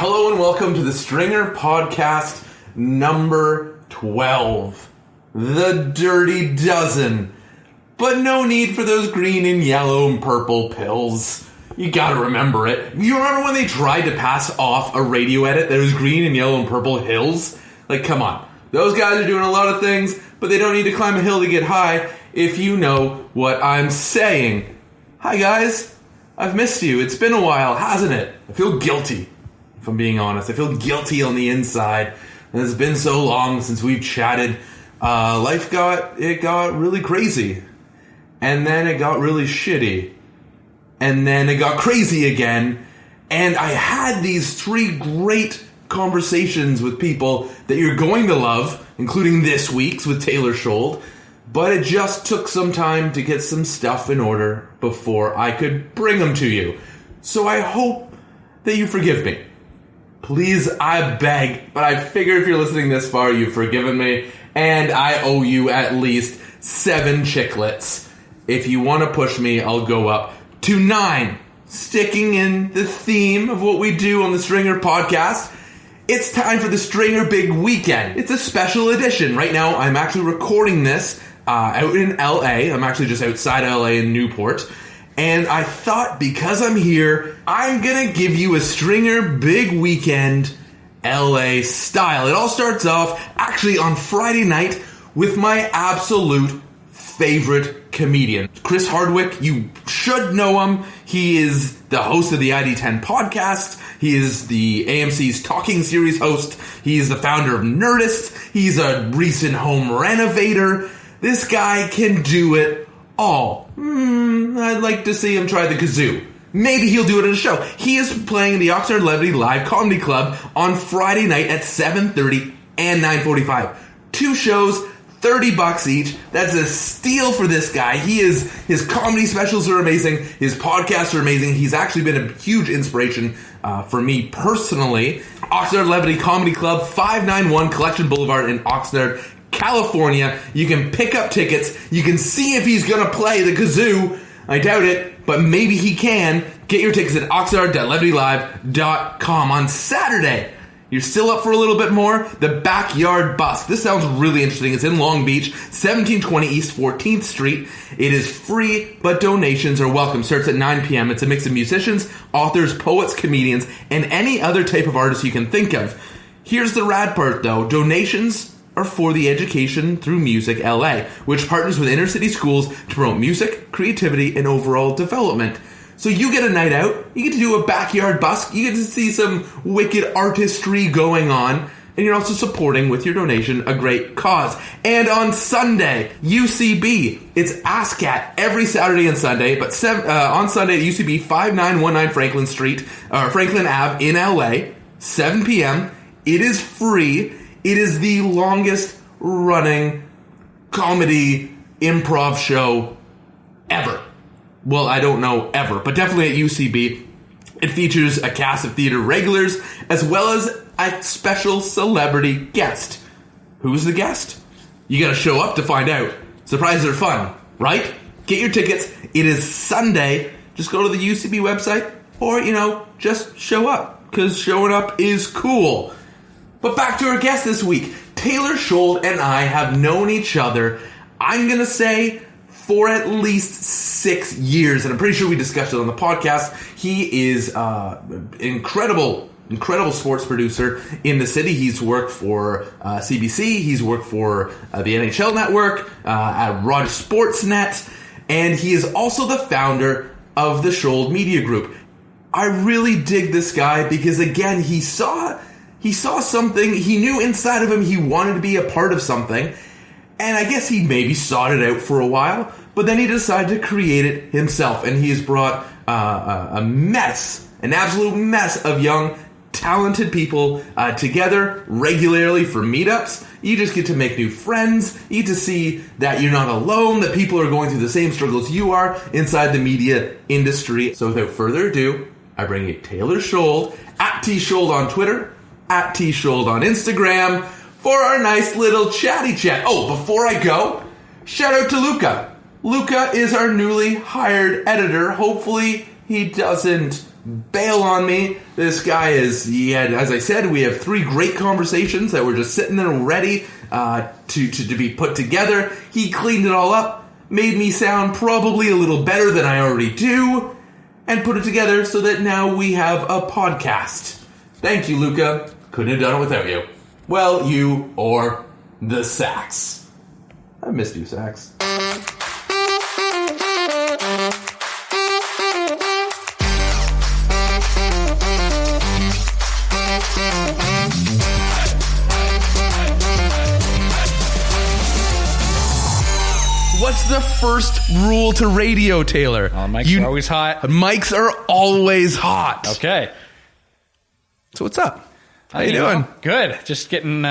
Hello and welcome to the Stringer Podcast number 12. The Dirty Dozen. But no need for those green and yellow and purple pills. You gotta remember it. You remember when they tried to pass off a radio edit that was green and yellow and purple hills? Like, come on. Those guys are doing a lot of things, but they don't need to climb a hill to get high, if you know what I'm saying. Hi guys. I've missed you. It's been a while, hasn't it? I feel guilty. If I'm being honest, I feel guilty on the inside. And it's been so long since we've chatted. Life got really crazy. And then it got really shitty. And then it got crazy again. And I had these 3 great conversations with people that you're going to love, including this week's with Taylor Shold. But it just took some time to get some stuff in order before I could bring them to you. So I hope that you forgive me. Please, I beg, but I figure if you're listening this far, you've forgiven me, and I owe you at least 7 chiclets. If you want to push me, I'll go up to 9. Sticking in the theme of what we do on the Stringer Podcast, it's time for the Stringer Big Weekend. It's a special edition. Right now, I'm actually recording this out in LA. I'm actually just outside LA in Newport. And I thought, because I'm here, I'm going to give you a Stringer Big Weekend LA style. It all starts off, actually, on Friday night with my absolute favorite comedian. Chris Hardwick, you should know him. He is the host of the ID10 podcast. He is the AMC's Talking Series host. He is the founder of Nerdist. He's a recent home renovator. This guy can do it all. I'd like to see him try the kazoo. Maybe he'll do it in a show. He is playing the Oxnard Levity Live Comedy Club on Friday night at 7:30 and 9:45. 2 shows, $30 each. That's a steal for this guy. His comedy specials are amazing. His podcasts are amazing. He's actually been a huge inspiration for me personally. Oxnard Levity Comedy Club, 591 Collection Boulevard in Oxnard, California. You can pick up tickets. You can see if he's going to play the kazoo. I doubt it, but maybe he can. Get your tickets at oxnard.levitylive.com. On Saturday, you're still up for a little bit more? The Backyard Busk. This sounds really interesting. It's in Long Beach, 1720 East 14th Street. It is free, but donations are welcome. Starts at 9 p.m. It's a mix of musicians, authors, poets, comedians, and any other type of artist you can think of. Here's the rad part, though. Donations are for the Education Through Music LA, which partners with inner city schools to promote music, creativity, and overall development. So you get a night out, you get to do a backyard busk, you get to see some wicked artistry going on, and you're also supporting with your donation a great cause. And on Sunday, UCB, it's ASCAT every Saturday and Sunday, but on Sunday at UCB, 5919 Franklin Ave in LA, 7 p.m. It is free. It is the longest running comedy improv show ever. Well, I don't know ever, but definitely at UCB. It features a cast of theater regulars as well as a special celebrity guest. Who's the guest? You gotta show up to find out. Surprises are fun, right? Get your tickets. It is Sunday. Just go to the UCB website or, just show up, because showing up is cool. But back to our guest this week. Taylor Shold and I have known each other, I'm going to say, for at least 6 years. And I'm pretty sure we discussed it on the podcast. He is incredible sports producer in the city. He's worked for CBC. He's worked for the NHL Network, at Rogers Sportsnet. And he is also the founder of the Shold Media Group. I really dig this guy because, again, he saw something. He knew inside of him he wanted to be a part of something. And I guess he maybe sought it out for a while. But then he decided to create it himself. And he has brought an absolute mess of young, talented people together regularly for meetups. You just get to make new friends. You get to see that you're not alone, that people are going through the same struggles you are inside the media industry. So without further ado, I bring you Taylor Shold, at T-Shold on Twitter, at T-Shold on Instagram, for our nice little chatty chat. Oh, before I go, shout out to Luca. Luca is our newly hired editor. Hopefully he doesn't bail on me. This guy is, as I said, we have 3 great conversations that were just sitting there ready to be put together. He cleaned it all up, made me sound probably a little better than I already do, and put it together so that now we have a podcast. Thank you, Luca. Couldn't have done it without you. Well, you or the sax. I missed you, sax. What's the first rule to radio, Taylor? Mics are always hot. Mics are always hot. Okay. So what's up? How you doing? Good. Just getting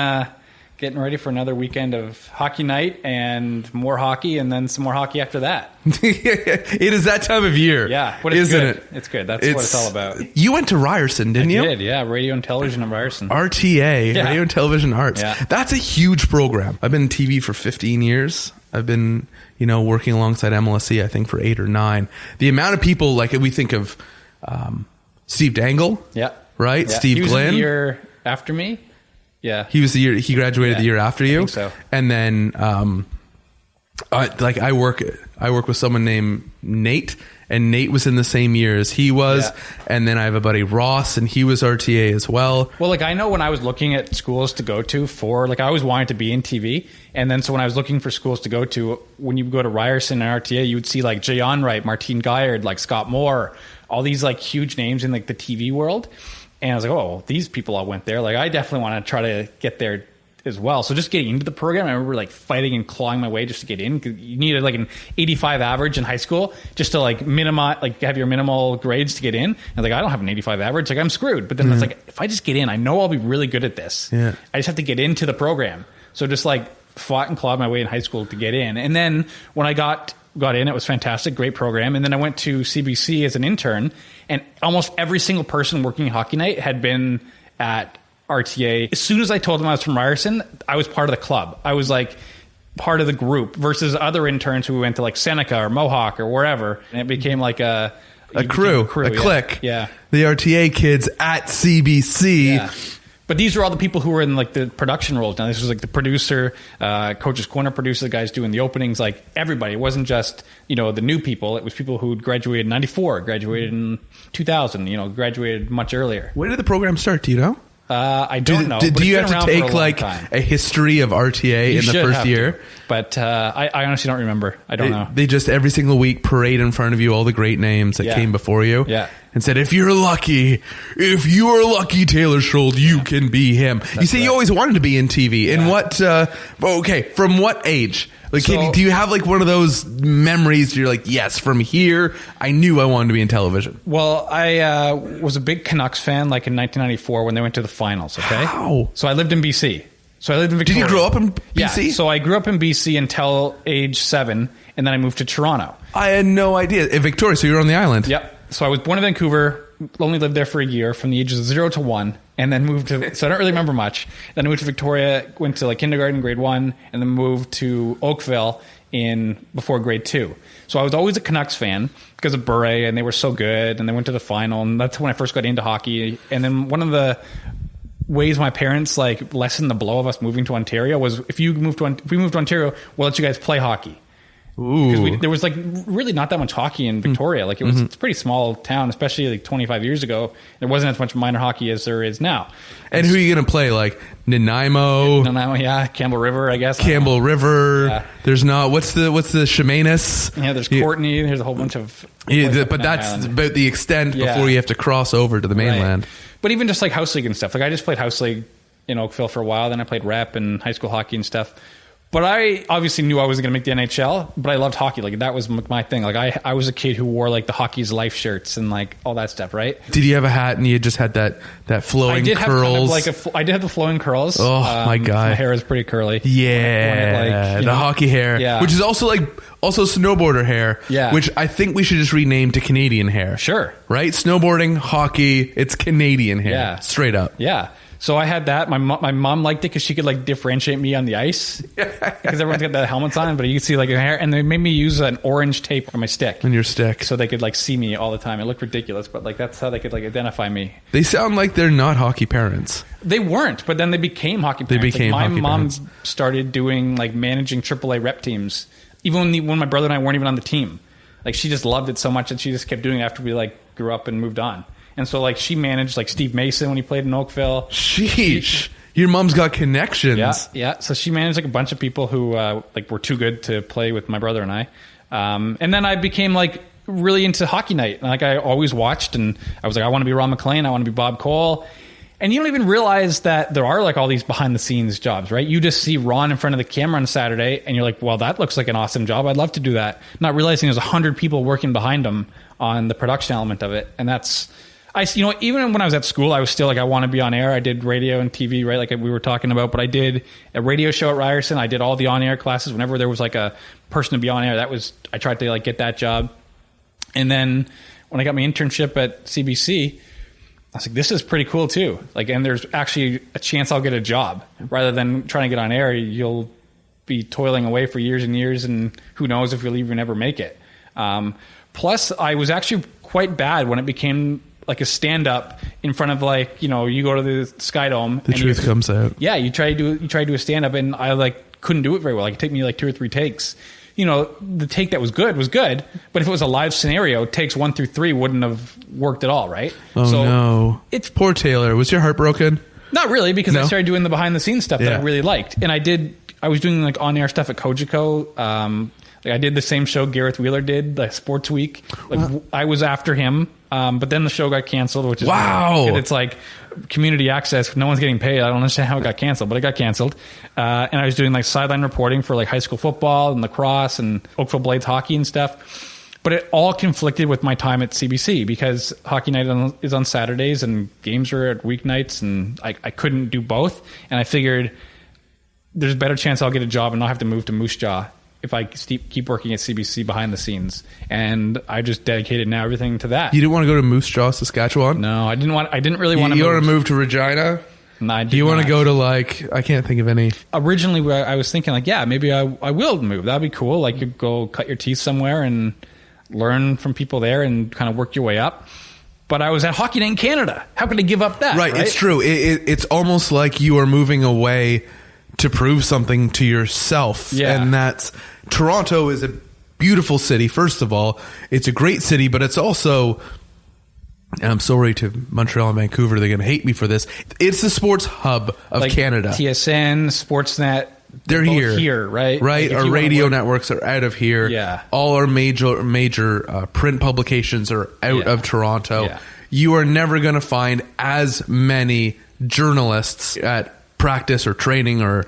ready for another weekend of hockey night and more hockey, and then some more hockey after that. It is that time of year. Yeah. But it's good. It's good. That's what it's all about. You went to Ryerson, didn't you? I did, yeah. Radio and television at Ryerson. RTA, Radio and Television Arts. Yeah. That's a huge program. I've been in TV for 15 years. I've been, working alongside MLSE, I think, for 8 or 9. The amount of people, like we think of Steve Dangle. Yeah. Right? Yeah. Steve he was Glenn. The year after me. Yeah. He graduated the year after you. I think so. And then I work with someone named Nate, and Nate was in the same year as he was. Yeah. And then I have a buddy Ross, and he was RTA as well. Well, I know when I was looking at schools to go to for, I always wanted to be in TV. And then so when I was looking for schools to go to, when you go to Ryerson and RTA, you would see Jay Onright, Martine Guyard, Scott Moore, all these huge names in the TV world. And I was like, oh, these people all went there. I definitely want to try to get there as well. So just getting into the program, I remember fighting and clawing my way just to get in. You needed an 85 average in high school just to minimize, have your minimal grades to get in. And I don't have an 85 average. I'm screwed. But then it's if I just get in, I know I'll be really good at this. Yeah. I just have to get into the program. So just fought and clawed my way in high school to get in. And then when I got in, it was fantastic, great program. And then I went to CBC as an intern, and almost every single person working Hockey Night had been at RTA. As soon as I told them I was from Ryerson, I was part of the club. I was part of the group versus other interns who went to Seneca or Mohawk or wherever. And it became a crew, a clique. Yeah. The RTA kids at CBC. Yeah. But these are all the people who were in the production roles. Now, this was the producer, Coach's Corner producer, the guys doing the openings, everybody. It wasn't just, the new people. It was people who graduated in 94, graduated in 2000, graduated much earlier. When did the program start? Do you know? I don't know. Do you have to take a history of RTA in the first year? But I honestly don't remember. I don't know. They just every single week parade in front of you all the great names that came before you. Yeah. And said, if you're lucky, Taylor Shold, you can be him. You say you always wanted to be in TV. Yeah. In what, from what age? Do you have one of those memories where you're yes, from here, I knew I wanted to be in television? Well, I was a big Canucks fan in 1994 when they went to the finals, okay? Wow. So I lived in BC. So I lived in Victoria. Did you grow up in BC? Yeah, so I grew up in BC until age 7, and then I moved to Toronto. I had no idea. In Victoria, so you were on the island. Yep. So I was born in Vancouver, only lived there for a year from the ages of 0 to 1, and then moved to, so I don't really remember much. Then I moved to Victoria, went to kindergarten, grade 1, and then moved to Oakville before grade 2. So I was always a Canucks fan because of Bure, and they were so good, and they went to the final, and that's when I first got into hockey. And then one of the ways my parents lessened the blow of us moving to Ontario was if we moved to Ontario, we'll let you guys play hockey. Because there was really not that much hockey in Victoria. It's a pretty small town, especially 25 years ago. There wasn't as much minor hockey as there is now. And who are you going to play? Nanaimo? Nanaimo, yeah. Campbell River, I guess. Campbell River. Yeah. There's not. What's the Chemainus? Yeah, there's Courtney. There's a whole bunch of. But that's island. About the extent before you have to cross over to the mainland. Right. But even just house league and stuff. I just played house league in Oakville for a while. Then I played rep and high school hockey and stuff. But I obviously knew I wasn't going to make the NHL, but I loved hockey. That was my thing. I was a kid who wore the hockey's life shirts and all that stuff, right? Did you have a hat and you just had that flowing curls? I did have the flowing curls. Oh my God. My hair is pretty curly. Yeah. The hockey hair. Yeah. Which is also Also, snowboarder hair, which I think we should just rename to Canadian hair. Sure. Right? Snowboarding, hockey, it's Canadian hair. Straight up. Yeah. So I had that. My mom liked it because she could like differentiate me on the ice because everyone's got the helmets on, but you could see like her hair. And they made me use an orange tape on my stick. On your stick. So they could like see me all the time. It looked ridiculous, but like that's how they could like identify me. They sound like they're not hockey parents. They weren't, but then they became hockey parents. They became like hockey parents. My mom started doing like managing AAA rep teams, even when my brother and I weren't even on the team. Like she just loved it so much that she just kept doing it after we like grew up and moved on. And so, like, she managed, like, Steve Mason when he played in Oakville. Sheesh. Your mom's got connections. Yeah. So she managed, like, a bunch of people who, like, were too good to play with my brother and I. And then I became, like, really into hockey night. Like, I always watched, and I was like, I want to be Ron McLean. I want to be Bob Cole. And you don't even realize that there are, like, all these behind-the-scenes jobs, right? You just see Ron in front of the camera on Saturday, and you're like, well, that looks like an awesome job. I'd love to do that. Not realizing there's 100 people working behind him on the production element of it. And that's... even when I was at school, I was still like, I want to be on air. I did radio and TV, right? Like we were talking about, but I did a radio show at Ryerson. I did all the on-air classes. Whenever there was like a person to be on air, I tried to like get that job. And then when I got my internship at CBC, I was like, this is pretty cool too. Like, and there's actually a chance I'll get a job rather than trying to get on air. You'll be toiling away for years and years, and who knows if you'll even ever make it. Plus, I was actually quite bad when it became like a stand-up in front of like, you go to the Sky Dome. The truth comes out. Yeah, you try to do a stand-up, and I like couldn't do it very well. Like it took me like 2 or 3 takes. The take that was good, but if it was a live scenario, takes 1 through 3 wouldn't have worked at all, right? Oh, so no. It's poor Taylor. Was your heart broken? Not really, because I started doing the behind-the-scenes stuff that I really liked. And I was doing like on-air stuff at Kojiko. Like I did the same show Gareth Wheeler did, like Sports Week. Like I was after him, but then the show got canceled, which is wow. It's like community access. No one's getting paid. I don't understand how it got canceled, but it got canceled. And I was doing like sideline reporting for like high school football and lacrosse and Oakville Blades hockey and stuff. But it all conflicted with my time at CBC because hockey night is on Saturdays and games are at weeknights, and I couldn't do both. And I figured there's a better chance I'll get a job and not have to move to Moose Jaw if I keep working at CBC behind the scenes. And I just dedicated now everything to that. You didn't want to go to Moose Jaw, Saskatchewan? No, I didn't really want to move. You want to move to Regina? No, I did Do you want not. to go to like, I can't think of any. Originally, I was thinking like, yeah, maybe I will move. That'd be cool. Like you go cut your teeth somewhere and learn from people there and kind of work your way up. But I was at Hockey Night in Canada. How could I give up that? Right, it's true. It's almost like you are moving away to prove something to yourself. Yeah. And that's... Toronto is a beautiful city, first of all. It's a great city, but it's also... And I'm sorry to Montreal and Vancouver, they're going to hate me for this. It's the sports hub of like Canada. TSN, Sportsnet... They're here, right? Right. Like our radio networks are out of here. Yeah. All our major print publications are out of Toronto. Yeah. You are never going to find as many journalists at practice or training or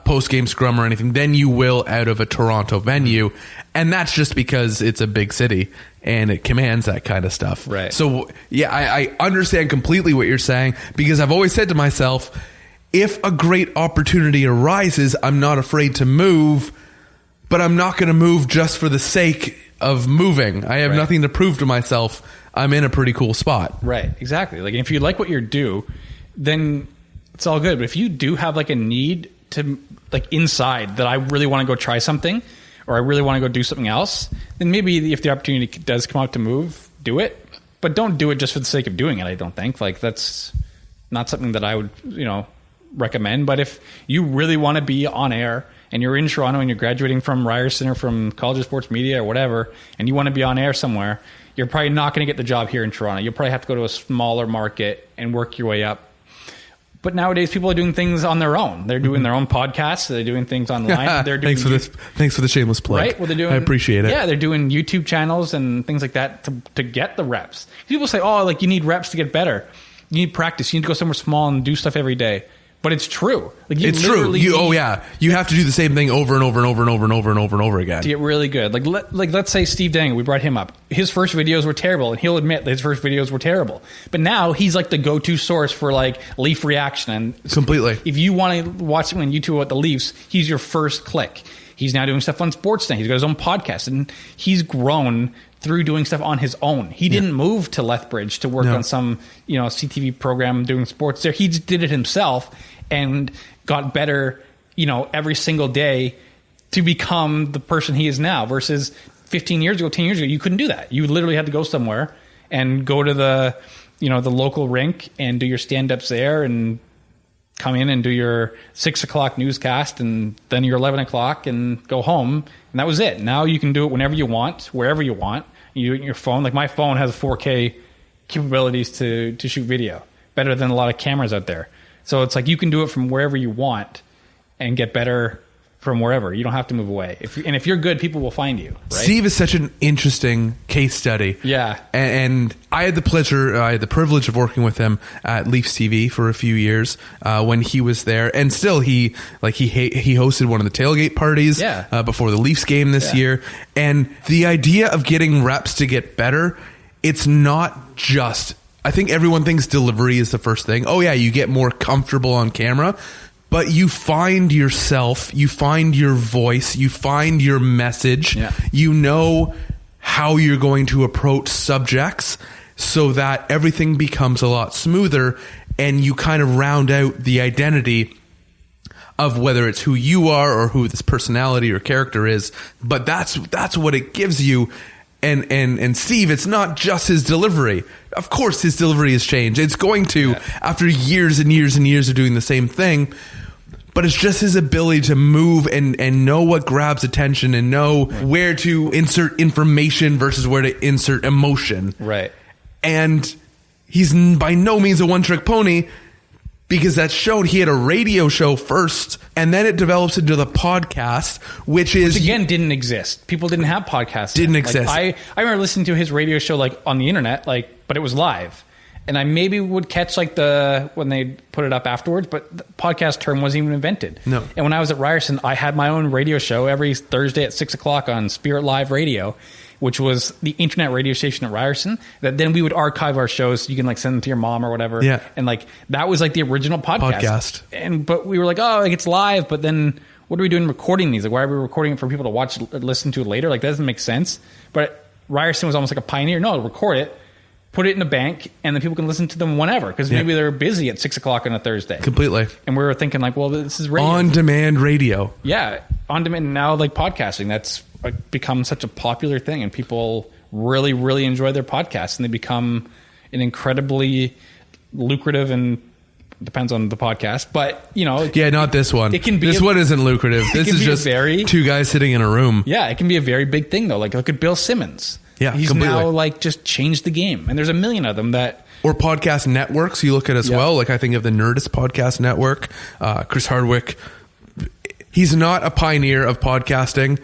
post-game scrum or anything than you will out of a Toronto venue. And that's just because it's a big city and it commands that kind of stuff. Right. So, yeah, I understand completely what you're saying because I've always said to myself, if a great opportunity arises, I'm not afraid to move, but I'm not going to move just for the sake of moving. I have nothing to prove to myself. I'm in a pretty cool spot. Right, exactly. Like if you like what you do, then it's all good. But if you do have like a need to like inside that I really want to go try something or I really want to go do something else, then maybe if the opportunity does come out to move, do it. But don't do it just for the sake of doing it, I don't think. Like that's not something that I would, recommend. But if you really want to be on air and you're in Toronto and you're graduating from Ryerson or from College of Sports Media or whatever, and you want to be on air somewhere, you're probably not going to get the job here in Toronto. You'll probably have to go to a smaller market and work your way up. But nowadays, people are doing things on their own. They're doing their own podcasts. They're doing things online. They're doing Thanks for the shameless plug. Right? Well, they're doing. I appreciate it. Yeah, they're doing YouTube channels and things like that to get the reps. People say, "Oh, like you need reps to get better. You need practice. You need to go somewhere small and do stuff every day." But it's true. Like it's true. You have to do the same thing over and over and over and over and over and over and over again to get really good. Like let's say Steve Dangle, we brought him up. His first videos were terrible, and he'll admit that his first videos were terrible. But now he's like the go-to source for like Leaf reaction. And completely. If you want to watch something on YouTube about the Leafs, he's your first click. He's now doing stuff on Sportsnet. He's got his own podcast, and he's grown through doing stuff on his own. He didn't move to Lethbridge to work on some, CTV program doing sports there. He just did it himself and got better, every single day to become the person he is now, versus 10 years ago, you couldn't do that. You literally had to go somewhere and go to the local rink and do your stand-ups there and come in and do your 6 o'clock newscast and then your 11 o'clock and go home. And that was it. Now you can do it whenever you want, wherever you want. You do it on your phone. Like my phone has 4K capabilities to shoot video, better than a lot of cameras out there. So it's like you can do it from wherever you want and get better from wherever. You don't have to move away. If you're good, people will find you. Right? Steve is such an interesting case study. Yeah. And I had the privilege of working with him at Leafs TV for a few years when he was there. And still he hosted one of the tailgate parties before the Leafs game this year. And the idea of getting reps to get better, it's not just, I think everyone thinks delivery is the first thing. Oh yeah, you get more comfortable on camera. But you find yourself, you find your voice, you find your message. Yeah. You know how you're going to approach subjects so that everything becomes a lot smoother, and you kind of round out the identity of whether it's who you are or who this personality or character is. But that's what it gives you. And Steve, it's not just his delivery. Of course, his delivery has changed. It's going to after years and years and years of doing the same thing. But it's just his ability to move and know what grabs attention and know where to insert information versus where to insert emotion. Right. And he's by no means a one-trick pony, because that showed he had a radio show first, and then it develops into the podcast, which again didn't exist. People didn't have podcasts. Didn't exist. I remember listening to his radio show on the internet, but it was live. And I maybe would catch when they put it up afterwards, but the podcast term wasn't even invented. No. And when I was at Ryerson, I had my own radio show every Thursday at 6 o'clock on Spirit Live Radio, which was the internet radio station at Ryerson. That then we would archive our shows. So you can send them to your mom or whatever. Yeah. And that was the original podcast. But we were it's live, but then what are we doing recording these? Why are we recording it for people to watch, listen to later? That doesn't make sense. But Ryerson was almost like a pioneer. No, record it, put it in a bank, and then people can listen to them whenever, because maybe they're busy at 6 o'clock on a Thursday. Completely. And we were thinking this is radio. On-demand radio. Yeah. On-demand. Now, podcasting, that's become such a popular thing, and people really, really enjoy their podcasts, and they become an incredibly lucrative, and depends on the podcast, but not this one. It can be this one isn't lucrative. This is just two guys sitting in a room. Yeah. It can be a very big thing though. Look at Bill Simmons. Yeah, he's completely. now just changed the game, and there's a million of them that. Or podcast networks you look at as well. I think of the Nerdist podcast network. Chris Hardwick, he's not a pioneer of podcasting,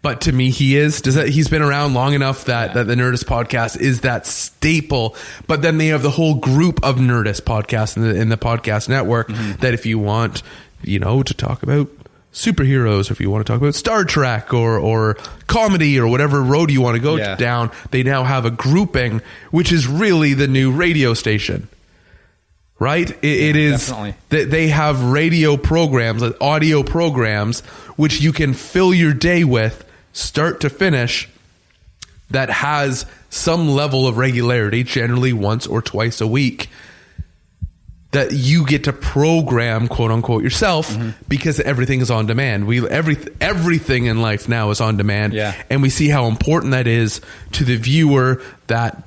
but to me he is. He's been around long enough that the Nerdist podcast is that staple. But then they have the whole group of Nerdist podcasts in the podcast network that if you want, to talk about superheroes, or if you want to talk about Star Trek or comedy or whatever road you want to go down, they now have a grouping, which is really the new radio station, right? It is definitely. They have radio programs, audio programs, which you can fill your day with start to finish, that has some level of regularity, generally once or twice a week, that you get to program, quote unquote, yourself, because everything is on demand. Everything in life now is on demand. Yeah. And we see how important that is to the viewer, that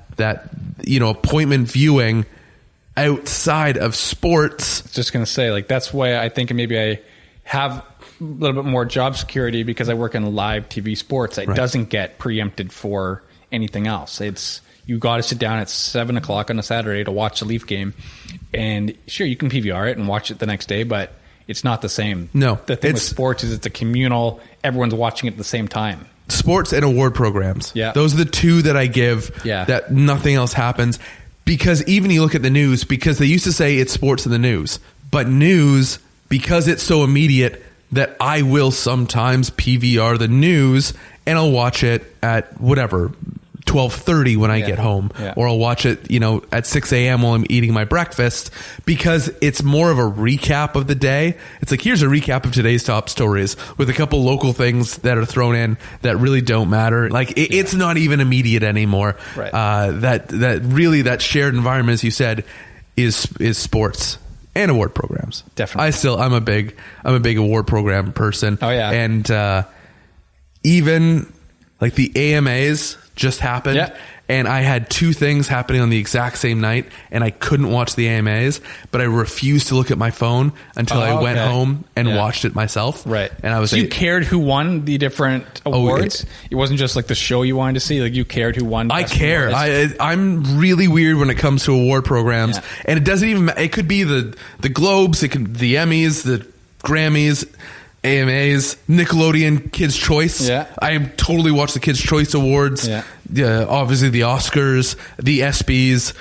appointment viewing outside of sports. I was just going to say, that's why I think maybe I have a little bit more job security, because I work in live TV sports. It doesn't get preempted for anything else. You got to sit down at 7 o'clock on a Saturday to watch the Leaf game. And sure, you can PVR it and watch it the next day, but it's not the same. No. The thing with sports is it's a communal, everyone's watching it at the same time. Sports and award programs. Yeah. Those are the two that I give, that nothing else happens. Because even you look at the news, because they used to say it's sports in the news. But news, because it's so immediate, that I will sometimes PVR the news and I'll watch it at whatever, 12:30 when I get home, or I'll watch it, at 6 a.m. while I'm eating my breakfast, because it's more of a recap of the day. It's like, here's a recap of today's top stories with a couple local things that are thrown in that really don't matter. Like it's not even immediate anymore. Right. That shared environment, as you said, is sports and award programs. Definitely. I'm a big award program person. Oh yeah. And even like the AMAs just happened, and I had two things happening on the exact same night, and I couldn't watch the AMAs, but I refused to look at my phone until I went home and watched it myself. Right. And I was you cared who won the different awards? It wasn't just like the show you wanted to see, like you cared who won. I care. I'm really weird when it comes to award programs, and it doesn't even, it could be the Globes, it could the Emmys, the Grammys, AMAs, Nickelodeon Kids' Choice. Yeah. I totally watch the Kids' Choice Awards. Yeah. Obviously the Oscars, the ESPYs.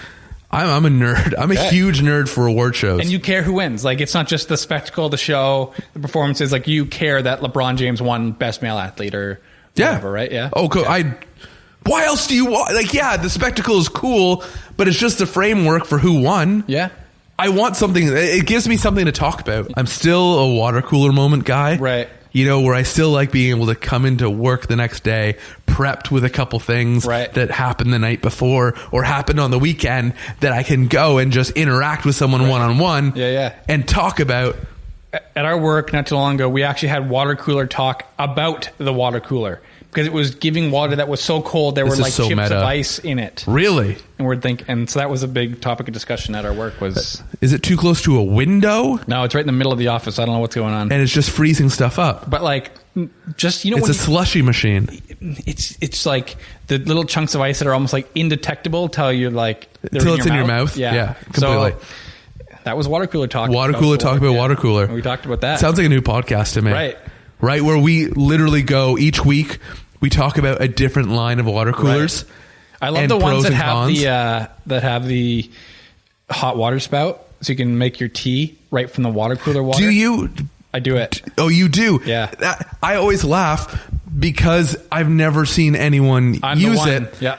I'm a nerd. I'm a huge nerd for award shows. And you care who wins. Like, it's not just the spectacle, the show, the performances. Like, you care that LeBron James won Best Male Athlete or whatever, right? Yeah. Oh, cool. Why else do you want? Like, the spectacle is cool, but it's just the framework for who won. Yeah. I want something. It gives me something to talk about. I'm still a water cooler moment guy. Right. Where I still like being able to come into work the next day prepped with a couple things that happened the night before or happened on the weekend that I can go and just interact with someone one-on-one and talk about. At our work not too long ago, we actually had water cooler talk about the water cooler, because it was giving water that was so cold there were like chips of ice in it. Really? And so that was a big topic of discussion at our work. Was, is it too close to a window? No, it's right in the middle of the office. I don't know what's going on. And it's just freezing stuff up. But like, just, it's a slushy machine. It's like the little chunks of ice that are almost like indetectable till you're like, until it's in your mouth. Yeah, completely. So, that was water cooler talk. Water cooler talk about water cooler. We talked about that. Sounds like a new podcast to me. Right, where we literally go each week. We talk about a different line of water coolers. Right. I love the ones that have the hot water spout, so you can make your tea right from the water cooler water. Do you? I do it. Oh, you do? Yeah. I always laugh because I've never seen anyone use it. Yeah.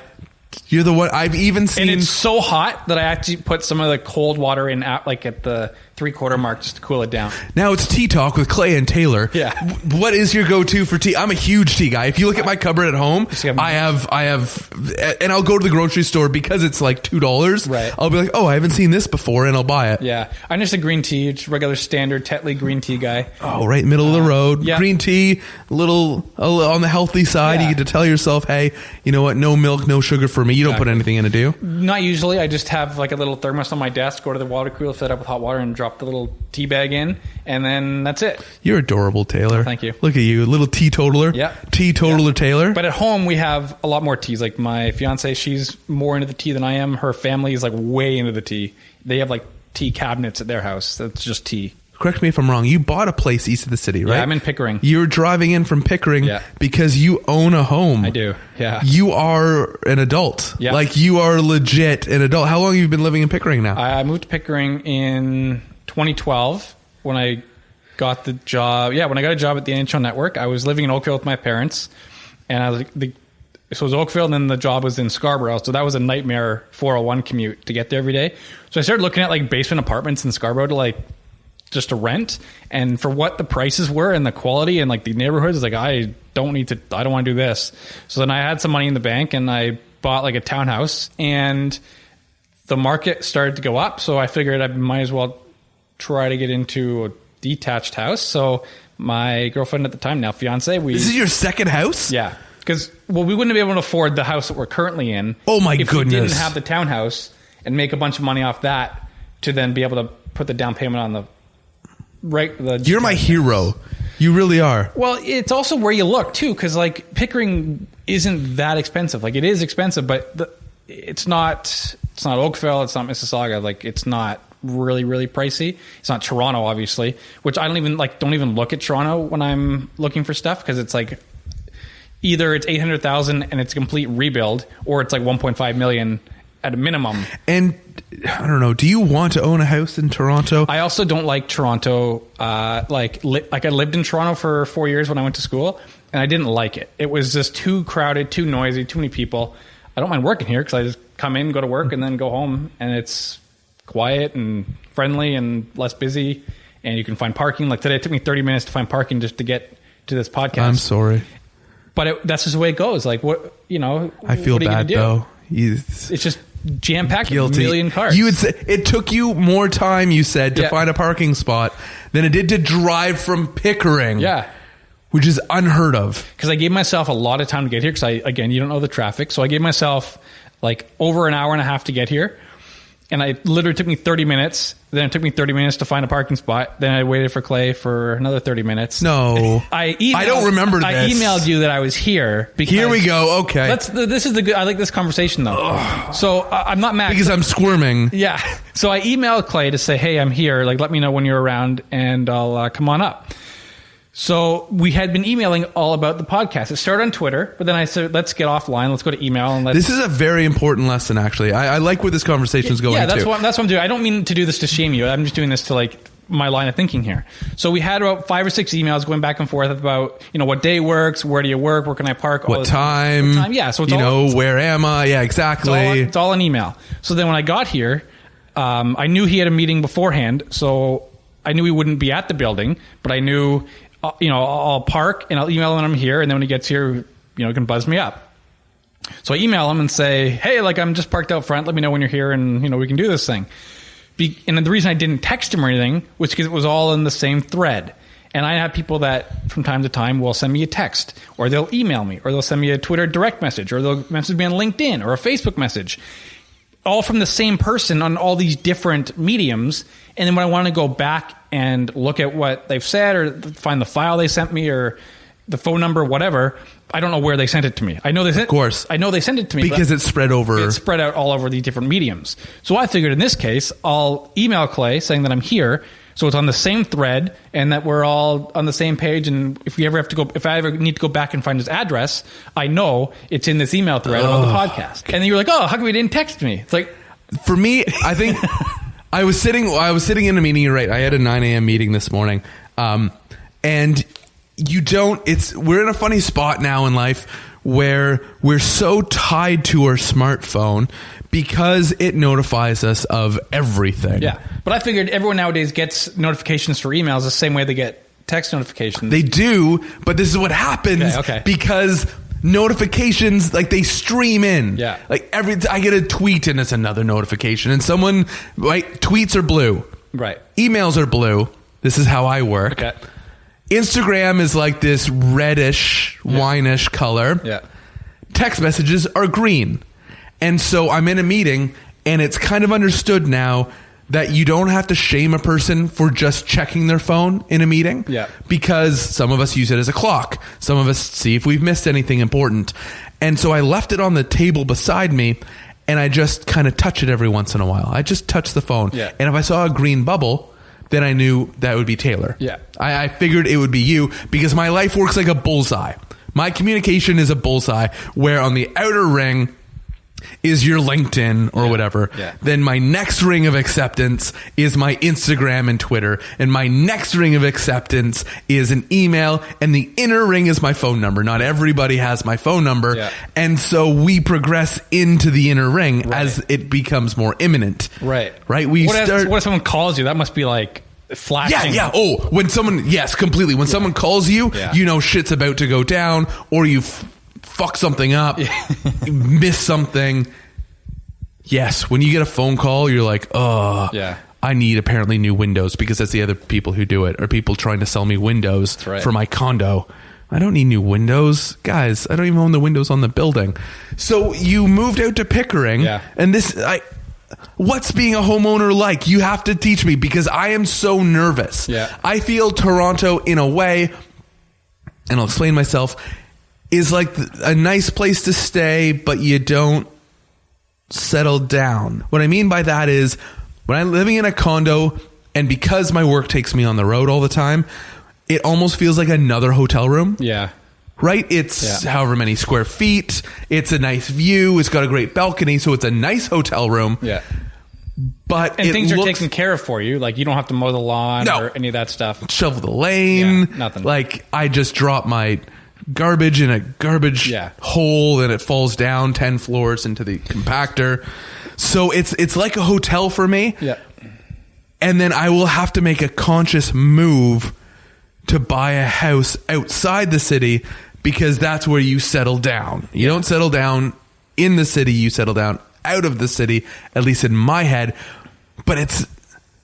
You're the one. I've even seen. And it's so hot that I actually put some of the cold water in at the 3/4 mark just to cool it down. Now it's tea talk with Clay and Taylor. Yeah. What is your go-to for tea? I'm a huge tea guy. If you look at my cupboard at home, I have, and I'll go to the grocery store because it's like $2. Right. I'll be like, oh, I haven't seen this before, and I'll buy it. Yeah. I'm just a green tea, just regular standard Tetley green tea guy. Oh, right, middle of the road. Yeah. Green tea, a little on the healthy side. You get to tell yourself, hey, you know what? No milk, no sugar for me. You don't put anything in it, do you? Not usually. I just have like a little thermos on my desk, go to the water cooler, fill it up with hot water, and drop the little tea bag in, and then that's it. You're adorable, Taylor. Oh, thank you. Look at you, little teetotaler. Yeah. Teetotaler Taylor. But at home, we have a lot more teas. Like my fiance, she's more into the tea than I am. Her family is like way into the tea. They have like tea cabinets at their house. That's just tea. Correct me if I'm wrong. You bought a place east of the city, right? Yeah, I'm in Pickering. You're driving in from Pickering because you own a home. I do, yeah. You are an adult. Yeah. Like, you are legit an adult. How long have you been living in Pickering now? I moved to Pickering in 2012 when I got the job. Yeah, when I got a job at the NHL Network. I was living in Oakville with my parents, and I was like, so it was Oakville, and then the job was in Scarborough. So that was a nightmare 401 commute to get there every day. So I started looking at like basement apartments in Scarborough just to rent, and for what the prices were and the quality and like the neighborhoods, like I don't want to do this. So then I had some money in the bank and I bought like a townhouse, and the market started to go up. So I figured I might as well try to get into a detached house. So my girlfriend at the time, now fiance, this is your second house? Yeah. Because, we wouldn't be able to afford the house that we're currently in. Oh my goodness. If we didn't have the townhouse and make a bunch of money off that to then be able to put the down payment on the You're my hero. You really are. Well, it's also where you look too, because like Pickering isn't that expensive. Like, it is expensive, but it's not Oakville, it's not Mississauga. Like, it's not really, really pricey. It's not Toronto, obviously, which I don't even look at Toronto when I'm looking for stuff, because it's like either it's 800,000 and it's a complete rebuild, or it's like 1.5 million at a minimum. And I don't know, do you want to own a house in Toronto? I also don't like Toronto. Like I lived in Toronto for 4 years when I went to school, and I didn't like it. It was just too crowded, too noisy, too many people. I don't mind working here because I just come in, go to work, and then go home, and it's quiet and friendly and less busy, and you can find parking. Like today, it took me 30 minutes to find parking just to get to this podcast. I'm sorry. But that's just the way it goes. Like, I feel bad, though. It's just jam-packed with a million cars. You would say it took you more time, you said, to find a parking spot than it did to drive from Pickering. Yeah. Which is unheard of. Because I gave myself a lot of time to get here because, again, you don't know the traffic. So I gave myself like over an hour and a half to get here. And it literally took me 30 minutes. Then it took me 30 minutes to find a parking spot. Then I waited for Clay for another 30 minutes. No. I don't remember this. I emailed you that I was here. Because here we go. Okay. This is the good. I like this conversation, though. Ugh. So I'm not mad. Because I'm squirming. Yeah. So I emailed Clay to say, hey, I'm here. Like, let me know when you're around and I'll come on up. So we had been emailing all about the podcast. It started on Twitter, but then I said, let's get offline. Let's go to email. And this is a very important lesson, actually. I like where this conversation is going. Yeah, that's what I'm doing. I don't mean to do this to shame you. I'm just doing this to like my line of thinking here. So we had about 5 or 6 emails going back and forth about, what day works, where do you work, where can I park, what time. Yeah, so it's where am I? Yeah, exactly. It's all an email. So then when I got here, I knew he had a meeting beforehand, so I knew he wouldn't be at the building, but I knew I'll park and I'll email him when I'm here. And then when he gets here, he can buzz me up. So I email him and say, hey, like I'm just parked out front. Let me know when you're here and, we can do this thing. And the reason I didn't text him or anything was because it was all in the same thread. And I have people that from time to time will send me a text or they'll email me or they'll send me a Twitter direct message or they'll message me on LinkedIn or a Facebook message. All from the same person on all these different mediums. And then when I want to go back and look at what they've said or find the file they sent me or the phone number, whatever, I don't know where they sent it to me. I know they sent it to me because it's spread over. It's spread out all over these different mediums. So I figured in this case, I'll email Clay saying that I'm here. So it's on the same thread and that we're all on the same page. And if I ever need to go back and find his address, I know it's in this email thread about the podcast. And then you're like, oh, how come you didn't text me? It's like, for me, I think I was sitting in a meeting. You're right. I had a 9 a.m. meeting this morning. And we're in a funny spot now in life where we're so tied to our smartphone because it notifies us of everything. Yeah. But I figured everyone nowadays gets notifications for emails the same way they get text notifications. They do, but this is what happens because notifications, like, they stream in. Yeah. Like I get a tweet and it's another notification and someone, right? Tweets are blue. Right. Emails are blue. This is how I work. Okay. Instagram is like this reddish, wine-ish color. Yeah. Text messages are green. And so I'm in a meeting and it's kind of understood now that you don't have to shame a person for just checking their phone in a meeting. Yeah. Because some of us use it as a clock. Some of us see if we've missed anything important. And so I left it on the table beside me and I just kind of touch it every once in a while. I just touch the phone. Yeah. And if I saw a green bubble, then I knew that would be Taylor. Yeah. I figured it would be you because my life works like a bullseye. My communication is a bullseye where on the outer ring is your LinkedIn or whatever. Yeah. Then my next ring of acceptance is my Instagram and Twitter. And my next ring of acceptance is an email. And the inner ring is my phone number. Not everybody has my phone number. Yeah. And so we progress into the inner ring as it becomes more imminent. Right. Right? What if someone calls you? That must be like flashing. Yeah. Oh, when someone, completely. When someone calls you, shit's about to go down or you fuck something up, miss something. Yes, when you get a phone call, you're like, oh, I need apparently new windows because that's the other people who do it, or people trying to sell me windows for my condo. I don't need new windows. Guys, I don't even own the windows on the building. So you moved out to Pickering, and what's being a homeowner like? You have to teach me because I am so nervous. Yeah. I feel Toronto in a way, and I'll explain myself, is like a nice place to stay, but you don't settle down. What I mean by that is when I'm living in a condo and because my work takes me on the road all the time, it almost feels like another hotel room. Yeah. Right? It's however many square feet. It's a nice view. It's got a great balcony. So it's a nice hotel room. Yeah. But things are taken care of for you. Like you don't have to mow the lawn or any of that stuff. Shovel the lane. Yeah, nothing. Like I just dropped my garbage in a garbage hole, and it falls down 10 floors into the compactor. So it's like a hotel for me. Yeah. And then I will have to make a conscious move to buy a house outside the city, because that's where you settle down. You don't settle down in the city, you settle down out of the city, at least in my head. But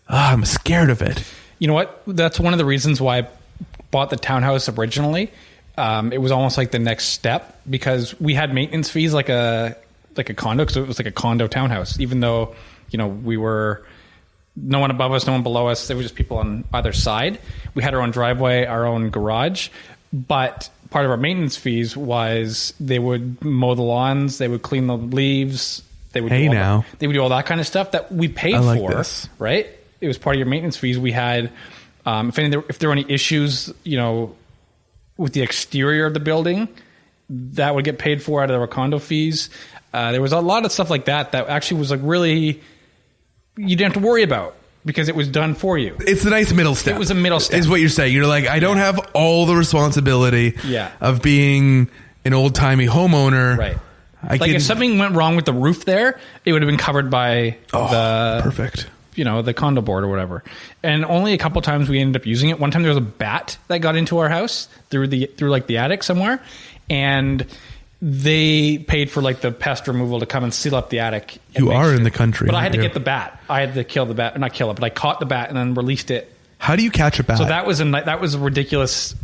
I'm scared of it. You know what? That's one of the reasons why I bought the townhouse originally. It was almost like the next step, because we had maintenance fees like a condo, because it was like a condo townhouse, even though, we were no one above us, no one below us. There were just people on either side. We had our own driveway, our own garage, but part of our maintenance fees was they would mow the lawns, they would clean the leaves, they would do all that kind of stuff that we paid for. This. Right? It was part of your maintenance fees. We had, if there were any issues, with the exterior of the building, that would get paid for out of our condo fees. There was a lot of stuff like that actually was like really, you didn't have to worry about, because it was done for you. It's a nice middle step. It was a middle step. Is what you're saying. You're like, I don't have all the responsibility of being an old-timey homeowner. Right. If something went wrong with the roof there, it would have been covered by perfect. The condo board or whatever. And only a couple times we ended up using it. One time there was a bat that got into our house through the attic somewhere, and they paid for like the pest removal to come and seal up the attic. You are in the country. But I had to get the bat. I had to kill the bat. Not kill it, but I caught the bat and then released it. How do you catch a bat? So that was a ridiculous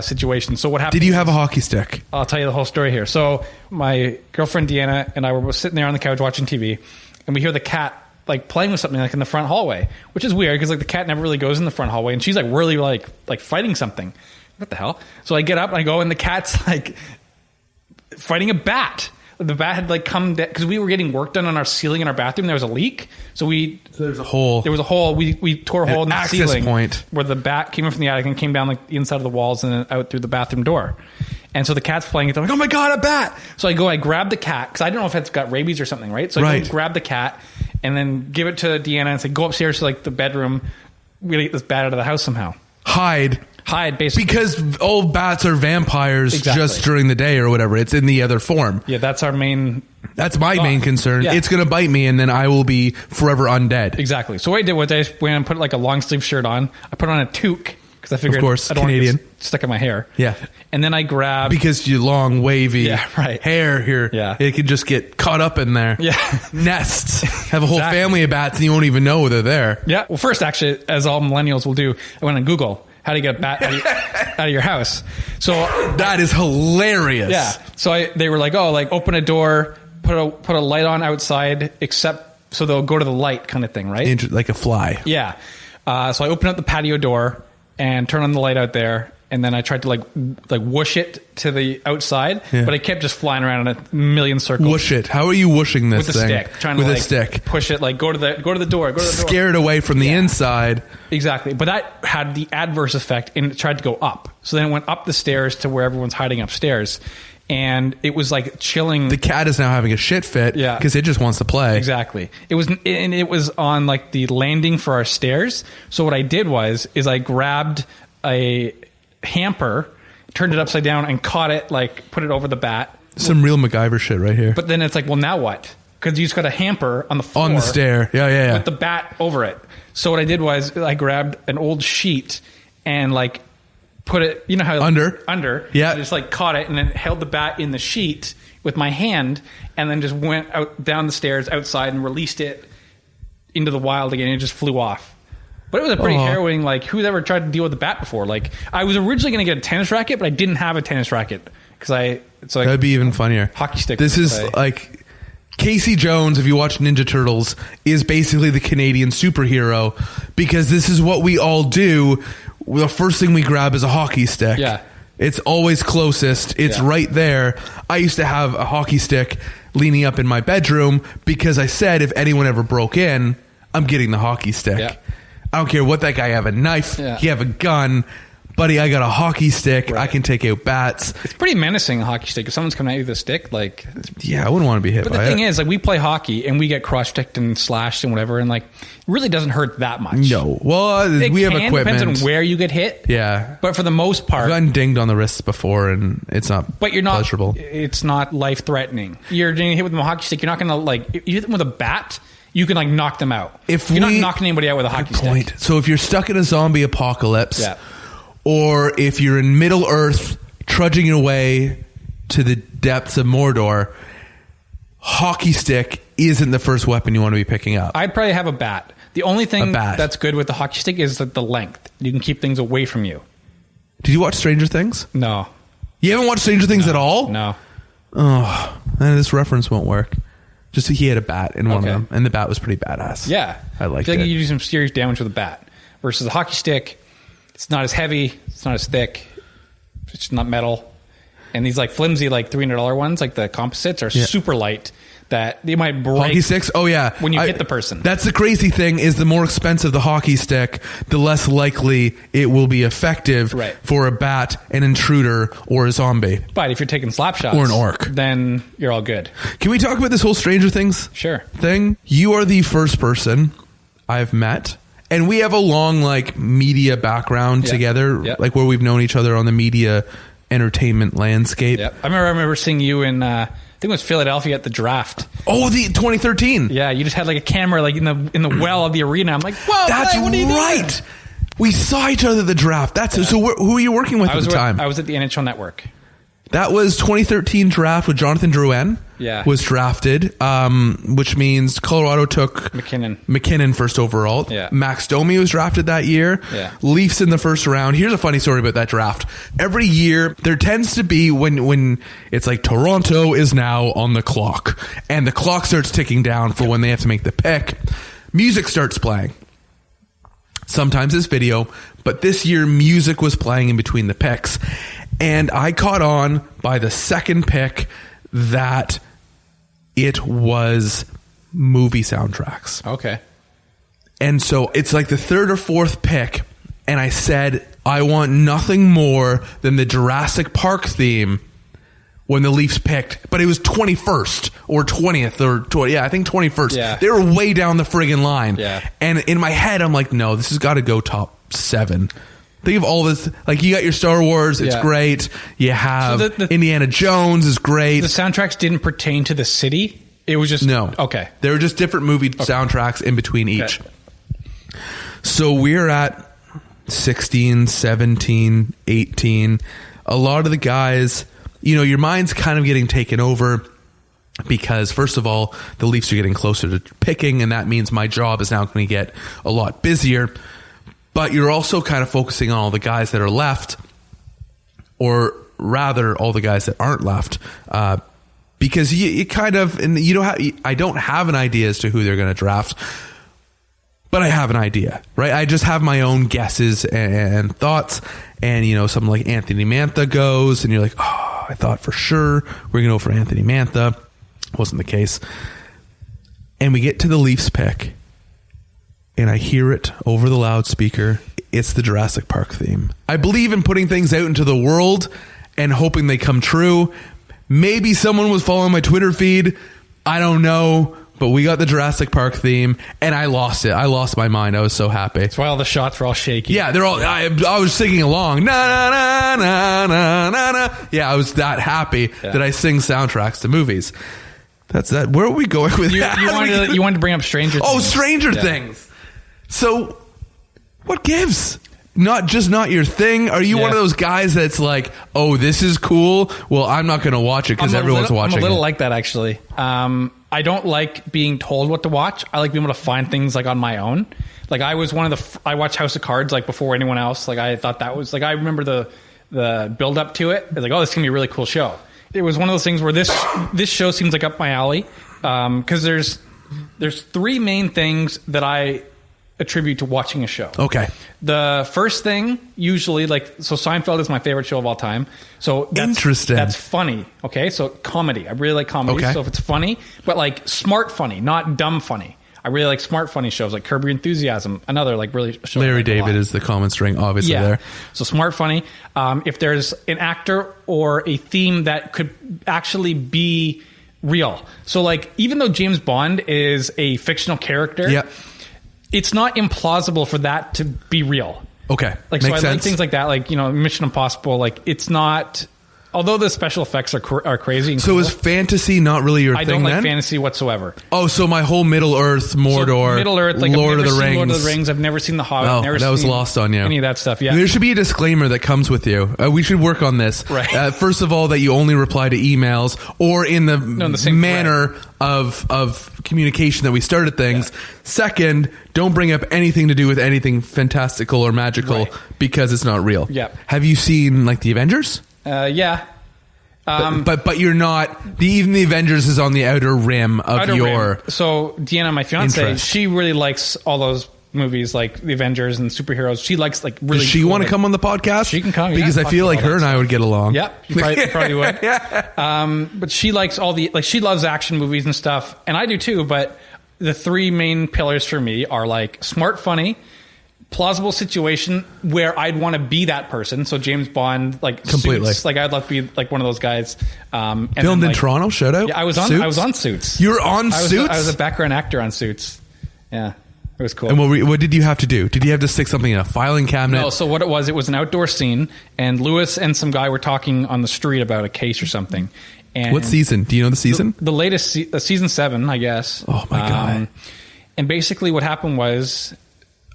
situation. So what happened? Did you have a hockey stick? I'll tell you the whole story here. So my girlfriend Deanna and I were sitting there on the couch watching TV, and we hear the cat like playing with something like in the front hallway, which is weird because like the cat never really goes in the front hallway, and she's like really like fighting something. What the hell? So I get up and I go, and the cat's like fighting a bat. The bat had like come because we were getting work done on our ceiling in our bathroom. There was a leak, so there's a hole. There was a hole. We tore a hole in the ceiling point where the bat came in from the attic and came down like the inside of the walls and then out through the bathroom door. And so the cat's playing it. I'm like, oh my god, a bat! So I grab the cat because I don't know if it's got rabies or something, right? So I go grab the cat and then give it to Deanna and say, go upstairs to like the bedroom. We gotta get this bat out of the house somehow. Hide, basically. Because all bats are vampires just during the day or whatever. It's in the other form. Yeah, that's our main... That's my main concern. Yeah. It's going to bite me, and then I will be forever undead. Exactly. So what I did was I went and put like a long sleeve shirt on. I put on a toque, because I figured... Of course, I don't Canadian. want to get stuck in my hair. Yeah. And then I grabbed... Because you long, wavy hair here. Yeah. It could just get caught up in there. Yeah. Nests. Have a whole family of bats, and you won't even know they're there. Yeah. Well, first, actually, as all millennials will do, I went on Google... How to get a bat out of your house. So that is hilarious. Yeah. So they were like, oh, like open a door, put a light on outside, except so they'll go to the light kind of thing, right? Like a fly. Yeah. So I opened up the patio door and turned on the light out there. And then I tried to like whoosh it to the outside, but it kept just flying around in a million circles. Whoosh it. How are you whooshing this thing? With a stick. Trying to with a stick. Push it, like go to the door. Scared away from the inside. Exactly. But that had the adverse effect, and it tried to go up. So then it went up the stairs to where everyone's hiding upstairs. And it was like chilling. The cat is now having a shit fit because it just wants to play. Exactly. It was on like the landing for our stairs. So what I did was I grabbed a hamper, turned it upside down and caught it, like put it over the bat. Some real MacGyver shit right here. But then it's like, well, now what? Because you just got a hamper on the floor. On the stair. Yeah. With the bat over it. So what I did was I grabbed an old sheet and like put it, you know how... Under. Yeah. I just like caught it and then held the bat in the sheet with my hand and then just went out down the stairs outside and released it into the wild again. And it just flew off. But it was a pretty harrowing, like, who's ever tried to deal with the bat before? Like, I was originally going to get a tennis racket, but I didn't have a tennis racket. Because it's like... That'd be even funnier. Hockey stick. This is like... Casey Jones, if you watch Ninja Turtles, is basically the Canadian superhero. Because this is what we all do. The first thing we grab is a hockey stick. Yeah. It's always closest. It's right there. I used to have a hockey stick leaning up in my bedroom because I said if anyone ever broke in, I'm getting the hockey stick. Yeah. I don't care what that guy have a knife, he have a gun, buddy, I got a hockey stick. Right. I can take out bats. It's pretty menacing, a hockey stick. If someone's coming at you with a stick, like... Yeah, I wouldn't want to be hit by it. But the thing is, like, we play hockey and we get cross-sticked and slashed and whatever, and like, it really doesn't hurt that much. No. Well, we have equipment. Depends on where you get hit. Yeah. But for the most part... I've gotten dinged on the wrists before, and it's not pleasurable. It's not life-threatening. You're getting hit with a hockey stick, you're not going to, like... If you hit them with a bat... You can like knock them out. You're not knocking anybody out with a hockey stick. So if you're stuck in a zombie apocalypse, or if you're in Middle Earth trudging your way to the depths of Mordor, hockey stick isn't the first weapon you want to be picking up. I'd probably have a bat. The only thing that's good with the hockey stick is that the length. You can keep things away from you. Did you watch Stranger Things? No. You haven't watched Stranger Things at all? No. Oh, this reference won't work. Just he had a bat in one of them, and the bat was pretty badass. Yeah. I liked it. I feel like you do some serious damage with a bat. Versus a hockey stick, it's not as heavy, it's not as thick, it's not metal. And these like flimsy, like $300 ones, like the composites, are super light. That they might break. Hockey sticks? Oh, yeah. When you hit the person. That's the crazy thing, is the more expensive the hockey stick, the less likely it will be effective for a bat, an intruder, or a zombie. But if you're taking slap shots. Or an orc. Then you're all good. Can we talk about this whole Stranger Things thing? You are the first person I've met, and we have a long like media background together, like where we've known each other on the media entertainment landscape. I remember seeing you in... I think it was Philadelphia at the draft. Oh, the 2013. Yeah, you just had like a camera like in the well of the arena. I'm like, whoa, that's what are you right. doing? We saw each other at the draft. So who were you working with at the time? I was at the NHL Network. That was 2013 draft with Jonathan Drouin. Was drafted, which means Colorado took McKinnon first overall. Max Domi was drafted that year. Leafs in the first round. Here's a funny story about that draft. Every year there tends to be when it's like Toronto is now on the clock and the clock starts ticking down for when they have to make the pick, music starts playing. Sometimes it's video, but this year music was playing in between the picks. And I caught on by the second pick that it was movie soundtracks. Okay. And so it's like the third or fourth pick, and I said, I want nothing more than the Jurassic Park theme when the Leafs picked, but it was 21st or 20th or 20, I think 21st. Yeah. They were way down the friggin' line. Yeah. And in my head, I'm like, no, this has got to go top 7. Think of all this, like you got your Star Wars, it's great. You have the Indiana Jones is great. The soundtracks didn't pertain to the city. It was just okay. They were just different movie soundtracks in between each. Okay. So we're at 16, 17, 18. A lot of the guys, you know, your mind's kind of getting taken over because first of all, the Leafs are getting closer to picking, and that means my job is now going to get a lot busier. But you're also kind of focusing on all the guys that are left, or rather all the guys that aren't left, because you kind of, and you don't have, I don't have an idea as to who they're going to draft, but I have an idea, right? I just have my own guesses and thoughts, and you know, something like Anthony Mantha goes, and you're like, oh, I thought for sure we're going to go for Anthony Mantha. Wasn't the case. And we get to the Leafs pick, and I hear it over the loudspeaker. It's the Jurassic Park theme. I believe in putting things out into the world and hoping they come true. Maybe someone was following my Twitter feed. I don't know. But we got the Jurassic Park theme, and I lost it. I lost my mind. I was so happy. That's why all the shots were all shaky. Yeah, they're all. I was singing along. Na na na na na na na. Yeah, I was that happy that I sing soundtracks to movies. That's that. Where are we going with that? You wanted to bring up Stranger Things. Oh, Stranger Things. So, what gives? Not your thing? Are you one of those guys that's like, oh, this is cool? Well, I'm not going to watch it because everyone's watching it. I'm a little like that, actually. I don't like being told what to watch. I like being able to find things like on my own. Like I was one of I watched House of Cards like before anyone else. Like I thought that was like, I remember the build up to it. It's like, oh, this is going to be a really cool show. It was one of those things where this show seems like up my alley. Cause there's 3 main things that I attribute to watching a show. Okay. The first thing, usually, so Seinfeld is my favorite show of all time. So that's, interesting. That's funny. Okay, so comedy. I really like comedy. Okay. So if it's funny, but like smart funny, not dumb funny. I really like smart, funny shows like Curb Your Enthusiasm. Another like really show Larry David is the common string, obviously. There. So smart, funny. If there's an actor or a theme that could actually be real. So like, even though James Bond is a fictional character, it's not implausible for that to be real. Okay. Like, Makes so I sense. like things like that, like, Mission Impossible, like, it's not, although the special effects are crazy. And so cool, is fantasy not really your thing? I don't like then? fantasy whatsoever. Oh, so my whole Middle Earth, Mordor, Middle Earth, like, Lord of the Rings. Lord of the Rings. I've never seen The Hobbit. Oh, never that was seen lost on you. Any of that stuff. Yeah. There should be a disclaimer that comes with you. We should work on this. Right. First of all, that you only reply to emails or in the same manner of communication that we started things. Yeah. Second, don't bring up anything to do with anything fantastical or magical because it's not real. Yeah. Have you seen like the Avengers? Yeah. But you're not. Even the Avengers is on the outer rim of your. Rim. So Deanna, my fiance, interest. she really likes all those movies like the Avengers and superheroes. She likes like really. Does she want to come on the podcast? She can come because I feel like her and I would get along. Yep, you probably would. But she likes all the she loves action movies and stuff, and I do too. But the three main pillars for me are like smart, funny, plausible situation where I'd want to be that person. So James Bond, like completely, Suits, like I'd love to be like one of those guys. And filmed then, in Toronto. Shout out. Yeah, I was on Suits. You're on Suits. I was a background actor on Suits. Yeah. It was cool. And what did you have to do? Did you have to stick something in a filing cabinet? No, so what it was an outdoor scene, and Lewis and some guy were talking on the street about a case or something. And what season? Do you know the season? The latest, season 7, I guess. Oh, my God. And basically what happened was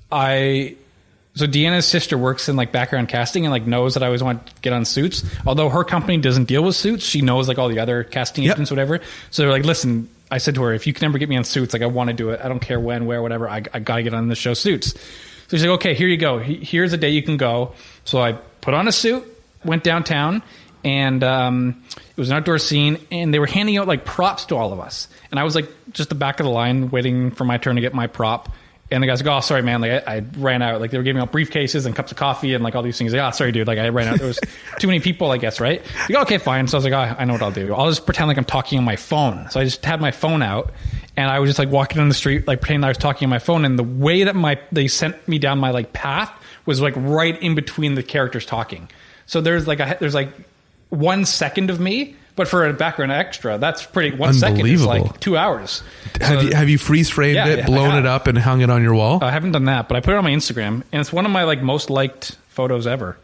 so Deanna's sister works in like background casting and like knows that I always want to get on Suits. Although her company doesn't deal with Suits, she knows like all the other casting agents, whatever. So they're like, listen, I said to her, if you can ever get me on Suits, like I want to do it. I don't care when, where, whatever. I got to get on the show Suits. So she's like, okay, here you go. Here's a day you can go. So I put on a suit, went downtown, and it was an outdoor scene, and they were handing out like props to all of us. And I was like just the back of the line waiting for my turn to get my prop. And the guy's like, oh, sorry, man. Like I ran out. Like they were giving out briefcases and cups of coffee and like all these things. Like, oh, sorry, dude. Like I ran out. There was too many people, I guess, right? Like, okay, fine. So I was like, oh, I know what I'll do. I'll just pretend like I'm talking on my phone. So I just had my phone out, and I was just like walking down the street, like pretending I was talking on my phone. And the way that they sent me down my like path was like right in between the characters talking. So there's like 1 second of me. But for a background extra, that's pretty. 1 second is like 2 hours. Have you freeze framed it, blown it up, and hung it on your wall? I haven't done that, but I put it on my Instagram, and it's one of my like most liked photos ever.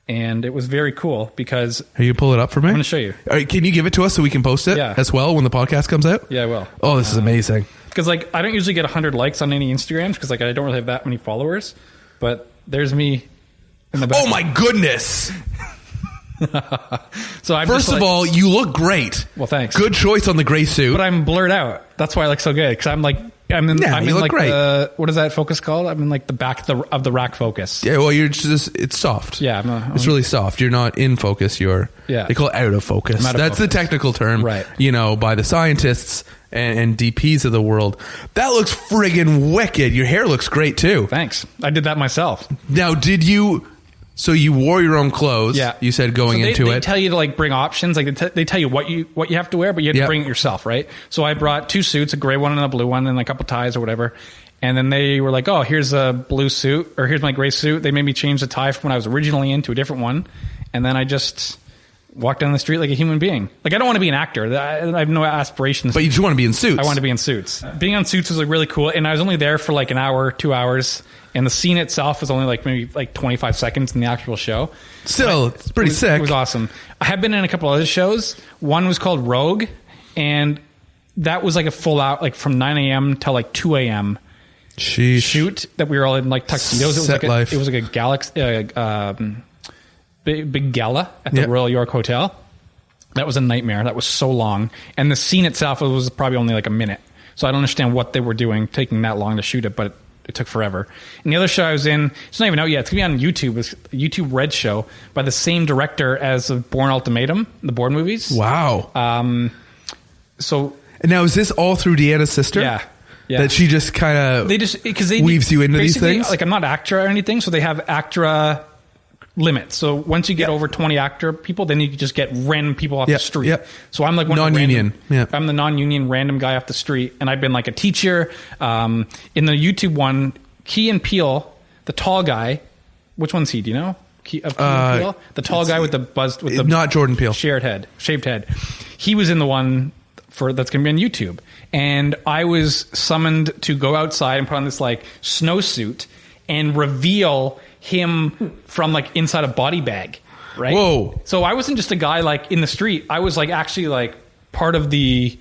And it was very cool because. Are you pull it up for me? I'm going to show you. All right, can you give it to us so we can post it as well when the podcast comes out? Yeah, I will. Oh, this is amazing. Because like I don't usually get 100 likes on any Instagrams because like I don't really have that many followers. But there's me in the back. Oh my goodness. So I'm First of all, you look great. Well, thanks. Good choice on the gray suit. But I'm blurred out. That's why I look so good. Because I'm in like great. what is that focus called? I'm in like the back of the rack focus. Yeah, well, it's soft. Yeah, it's really soft. You're not in focus. They call it out of focus. That's the technical term, right? By the scientists and DPs of the world. That looks friggin' wicked. Your hair looks great too. Thanks. I did that myself. Now, did you? So you wore your own clothes. Yeah. You said going into it. They tell you to like bring options. Like they tell you what you have to wear, but you have to bring it yourself, right? So I brought 2 suits, a gray one and a blue one, and a couple ties or whatever. And then they were like, "Oh, here's a blue suit, or here's my gray suit." They made me change the tie from what I was originally in to a different one, and then I just walked down the street like a human being. Like I don't want to be an actor. I have no aspirations. But you just want to be in Suits. I want to be in Suits. Being on Suits was like really cool, and I was only there for like an hour, 2 hours. And the scene itself was only like maybe like 25 seconds in the actual show. Still, it's pretty sick. It was awesome. I have been in a couple other shows. One was called Rogue, and that was like a full out, like from 9 a.m. till like 2 a.m. shoot that we were all in like tuxedos. It was like a galaxy, big gala at the Royal York Hotel. That was a nightmare. That was so long, and the scene itself was probably only like a minute. So I don't understand what they were doing, taking that long to shoot it, but it took forever. And the other show I was in, it's not even out yet. It's going to be on YouTube. It's a YouTube Red show by the same director as the Bourne Ultimatum, the Bourne movies. Wow. So now is this all through Deanna's sister? Yeah. That she just kind of weaves you into these things? Like I'm not ACTRA or anything, so they have ACTRA limit. So once you get over 20 actor people, then you can just get random people off the street. So I'm like non-union. I'm the non-union random guy off the street, and I've been like a teacher. In the YouTube one, Key and Peele, the tall guy. Which one's he? Do you know? Key and Peele, the tall guy with the not Jordan Peele, shaved head. He was in the one that's going to be on YouTube, and I was summoned to go outside and put on this like snowsuit and reveal him from like inside a body bag, right? Whoa. So I wasn't just a guy like in the street. I was like actually like part of the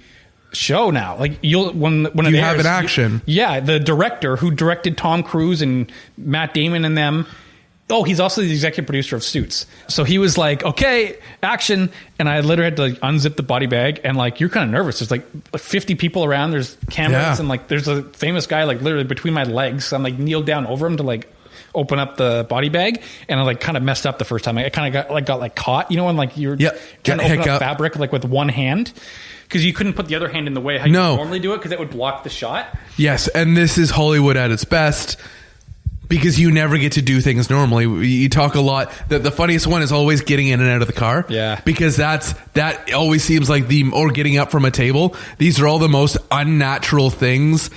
show now. Like when it you airs, have an action. The director who directed Tom Cruise and Matt Damon and them. Oh, he's also the executive producer of Suits. So he was like, okay, action. And I literally had to like unzip the body bag, and like, you're kind of nervous. There's like 50 people around. There's cameras and like, there's a famous guy like literally between my legs. I'm like kneeled down over him to like open up the body bag, and I like kind of messed up the first time. I kind of got caught, you know, when like you're trying to open up fabric like with one hand. Because you couldn't put the other hand in the way how you normally do it, because it would block the shot. Yes, and this is Hollywood at its best. Because you never get to do things normally. You talk a lot. The funniest one is always getting in and out of the car. Yeah. Because that always seems like or getting up from a table. These are all the most unnatural things.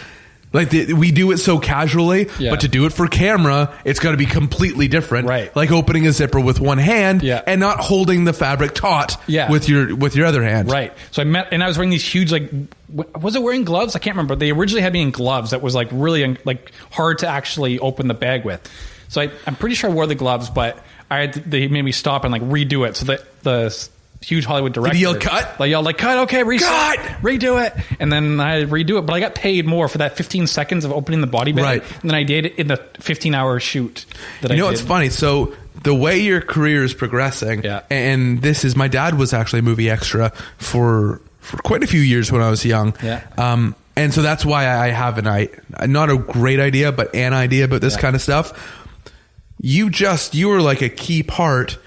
Like we do it so casually, but to do it for camera, it's got to be completely different. Right. Like opening a zipper with one hand and not holding the fabric taut with your other hand. Right. So I was wearing these huge, like, was it wearing gloves? I can't remember. They originally had me in gloves that was like really like hard to actually open the bag with. So I'm pretty sure I wore the gloves, but they made me stop and like redo it. So that the huge Hollywood director. Did he yell cut? Like yelled like cut, okay, redo it. And then I redo it, but I got paid more for that 15 seconds of opening the body bag than I did in the 15-hour shoot that I did. You know, it's funny. So the way your career is progressing, and this is, my dad was actually a movie extra for quite a few years when I was young. Yeah. And so that's why I have not a great idea, but an idea about this kind of stuff. You were like a key part.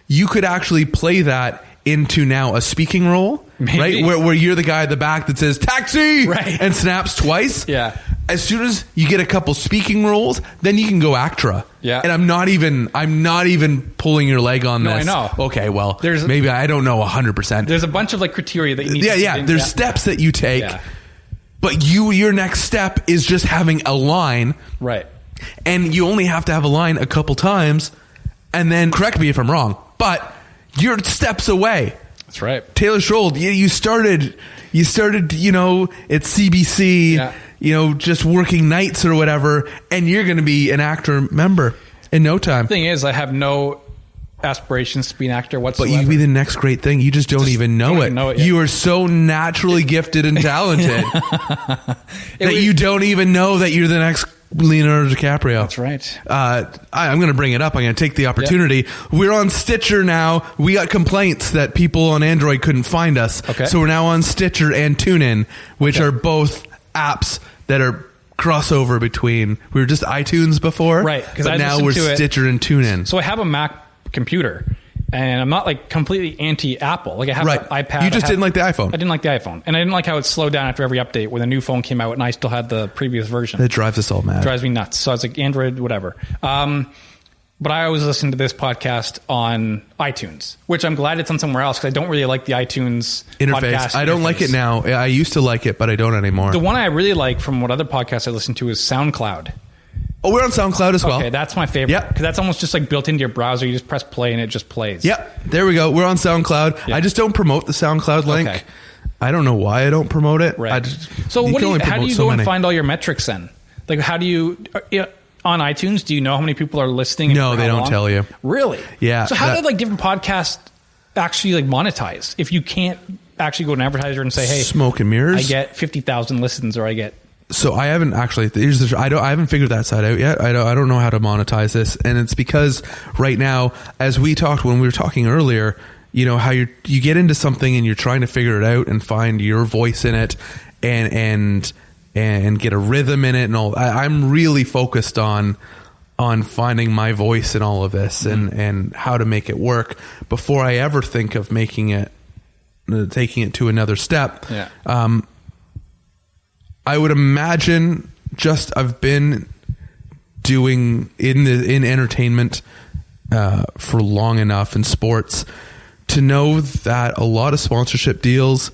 You could actually play that into now a speaking role, right? Where you're the guy at the back that says taxi and snaps twice. Yeah. As soon as you get a couple speaking roles, then you can go actra. Yeah. And I'm not even pulling your leg on this. No, I know. Okay, well, maybe I don't know 100%. There's a bunch of like criteria that you need to do. There's steps that you take. But your next step is just having a line. Right. And you only have to have a line a couple times, and then correct me if I'm wrong, but you're steps away. That's right. Taylor Shold, you started, you know, at CBC, you know, just working nights or whatever, and you're going to be an actor member in no time. The thing is, I have no aspirations to be an actor whatsoever. But you'd be the next great thing. You just don't even know it. You are so naturally gifted and talented that you don't even know that you're the next Leonardo DiCaprio. That's right. I'm going to bring it up. I'm going to take the opportunity. Yep. We're on Stitcher now. We got complaints that people on Android couldn't find us. Okay. So we're now on Stitcher and TuneIn, which are both apps that are crossover between. We were just iTunes before, right? But now we're Stitcher and TuneIn. So I have a Mac computer, and I'm not like completely anti-Apple. Like I have an iPad. You just didn't like the iPhone. I didn't like the iPhone, and I didn't like how it slowed down after every update when the new phone came out, and I still had the previous version. It drives us all mad. It drives me nuts. So I was like, Android, whatever. But I always listen to this podcast on iTunes, which I'm glad it's on somewhere else because I don't really like the iTunes interface. I don't like it now. I used to like it, but I don't anymore. The one I really like from what other podcasts I listen to is SoundCloud. Oh, we're on SoundCloud as well. Okay, that's my favorite. Because that's almost just like built into your browser. You just press play and it just plays. Yep, there we go. We're on SoundCloud. I just don't promote the SoundCloud link. Okay. I don't know why I don't promote it. Right. So how do you go and find all your metrics then? Like how do you... on iTunes, do you know how many people are listening? No, they don't tell you. Really? Yeah. So how did like different podcasts actually like monetize? If you can't actually go to an advertiser and say, "Hey, smoke and mirrors, I get 50,000 listens," or I get. So I haven't actually. I haven't figured that side out yet. I don't know how to monetize this, and it's because right now, as we talked when we were talking earlier, you know how you get into something and you're trying to figure it out and find your voice in it, and get a rhythm in it and all. I'm really focused on finding my voice in all of this and how to make it work before I ever think of taking it to another step. Yeah. I would imagine I've been doing in entertainment for long enough in sports to know that a lot of sponsorship deals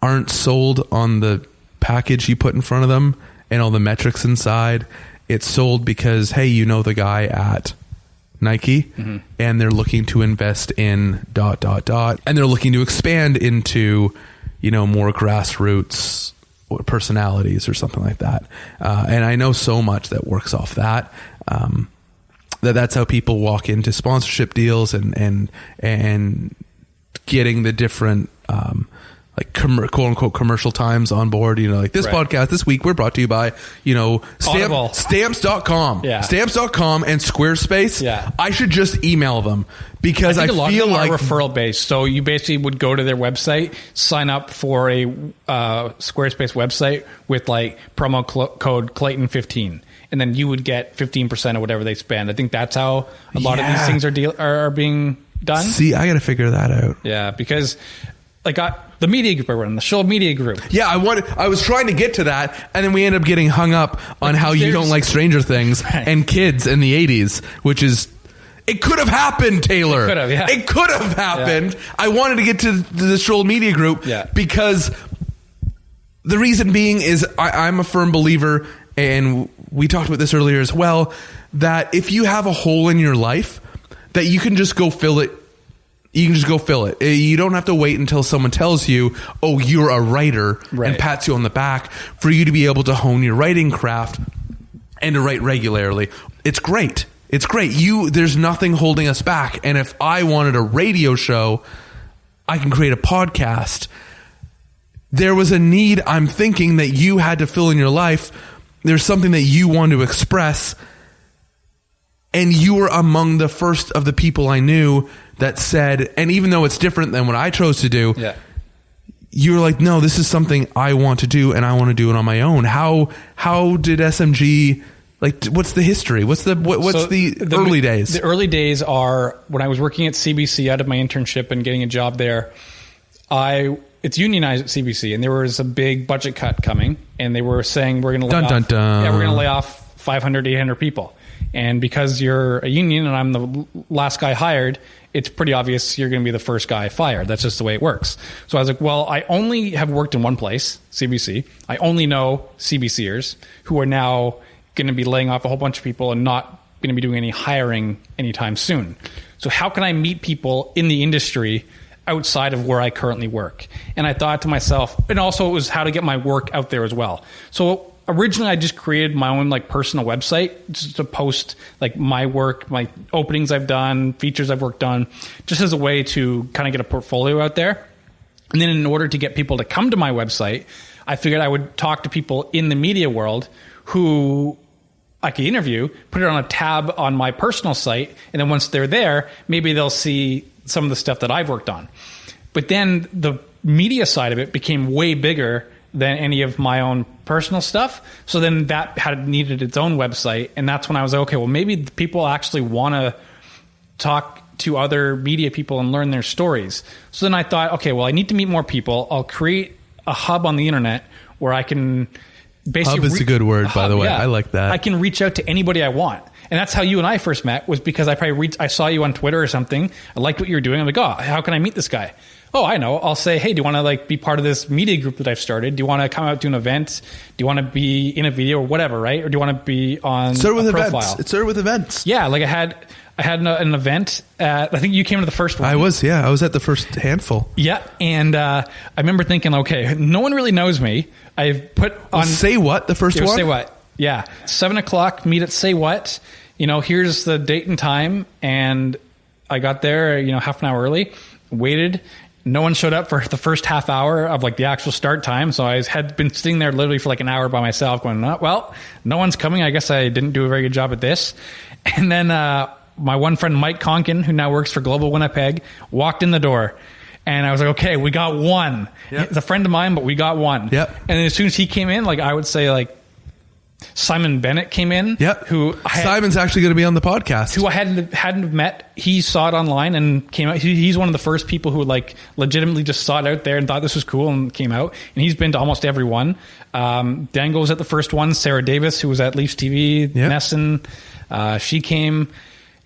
aren't sold on the package you put in front of them and all the metrics inside. It's sold because, hey, you know the guy at Nike, and they're looking to invest in ... and they're looking to expand into, more grassroots personalities or something like that. And I know so much that works off that. That's how people walk into sponsorship deals and getting the different quote unquote commercial times on board. Like this podcast this week, we're brought to you by stamps.com. Stamps.com and Squarespace. I should just email them because I feel like referral based. So you basically would go to their website, sign up for a Squareskape website with like promo code Clayton15. And then you would get 15% of whatever they spend. I think that's how a lot of these things are being done. See, I got to figure that out. Yeah, because the media group I run, the Shold Media Group. Yeah, I was trying to get to that, and then we end up getting hung up on how you don't like Stranger Things and kids in the 80s, which is... It could have happened, Taylor. It could have, yeah. It could have happened. Yeah. I wanted to get to the Shold Media Group because the reason being is I'm a firm believer, and we talked about this earlier as well, that if you have a hole in your life, that you can just go fill it. You can just go fill it. You don't have to wait until someone tells you, oh, you're a writer, and pats you on the back for you to be able to hone your writing craft and to write regularly. It's great. It's great. There's nothing holding us back. And if I wanted a radio show, I can create a podcast. There was a need, I'm thinking, that you had to fill in your life. There's something that you want to express. And you were among the first of the people I knew that said, and even though it's different than what I chose to do, you were like, no, this is something I want to do, and I want to do it on my own. How did SMG... Like, what's the history? What's the early days? The early days are when I was working at CBC out of my internship and getting a job there. It's unionized at CBC, and there was a big budget cut coming, and they were saying we're going to lay off 500, 800 people. And because you're a union and I'm the last guy hired, it's pretty obvious you're going to be the first guy fired. That's just the way it works. So I was like, well, I only have worked in one place, CBC. I only know CBCers who are now going to be laying off a whole bunch of people and not going to be doing any hiring anytime soon. So how can I meet people in the industry outside of where I currently work? And I thought to myself, and also it was how to get my work out there as well. So originally I just created my own personal website just to post my work, my openings I've done, features I've worked on, just as a way to kind of get a portfolio out there. And then in order to get people to come to my website, I figured I would talk to people in the media world who I could interview, put it on a tab on my personal site, and then once they're there, maybe they'll see some of the stuff that I've worked on. But then the media side of it became way bigger than any of my own personal stuff. So then that needed its own website, and that's when I was like, okay, well, maybe people actually want to talk to other media people and learn their stories. So then I thought, okay, well, I need to meet more people. I'll create a hub on the internet where I can... Hub is a good word, by the way. I like that. I can reach out to anybody I want. And that's how you and I first met, was because I saw you on Twitter or something. I liked what you were doing. I'm like, oh, how can I meet this guy? Oh, I know. I'll say, hey, do you want to be part of this media group that I've started? Do you want to come out to an event? Do you want to be in a video or whatever, right? Or do you want to be on a profile? Events. It started with events. Yeah, I had an event at, I think you came to the first one. I was at the first handful. Yeah, and I remember thinking, okay, no one really knows me. I've put on... Say What, the first one? Say What, yeah. 7:00, meet at Say What. Here's the date and time, and I got there, half an hour early, waited. No one showed up for the first half hour of the actual start time, so I had been sitting there literally for an hour by myself going, oh, well, no one's coming. I guess I didn't do a very good job at this. And then... my one friend, Mike Conkin, who now works for Global Winnipeg, walked in the door. And I was like, okay, we got one. Yep. He's a friend of mine, but we got one. Yep. And then as soon as he came in, I would say, Simon Bennett came in. Yep. Simon's actually going to be on the podcast. Who I hadn't met. He saw it online and came out. He's one of the first people who legitimately just saw it out there and thought this was cool and came out. And he's been to almost every one. Dango was at the first one. Sarah Davis, who was at Leafs TV. Yep. Nesson. She came...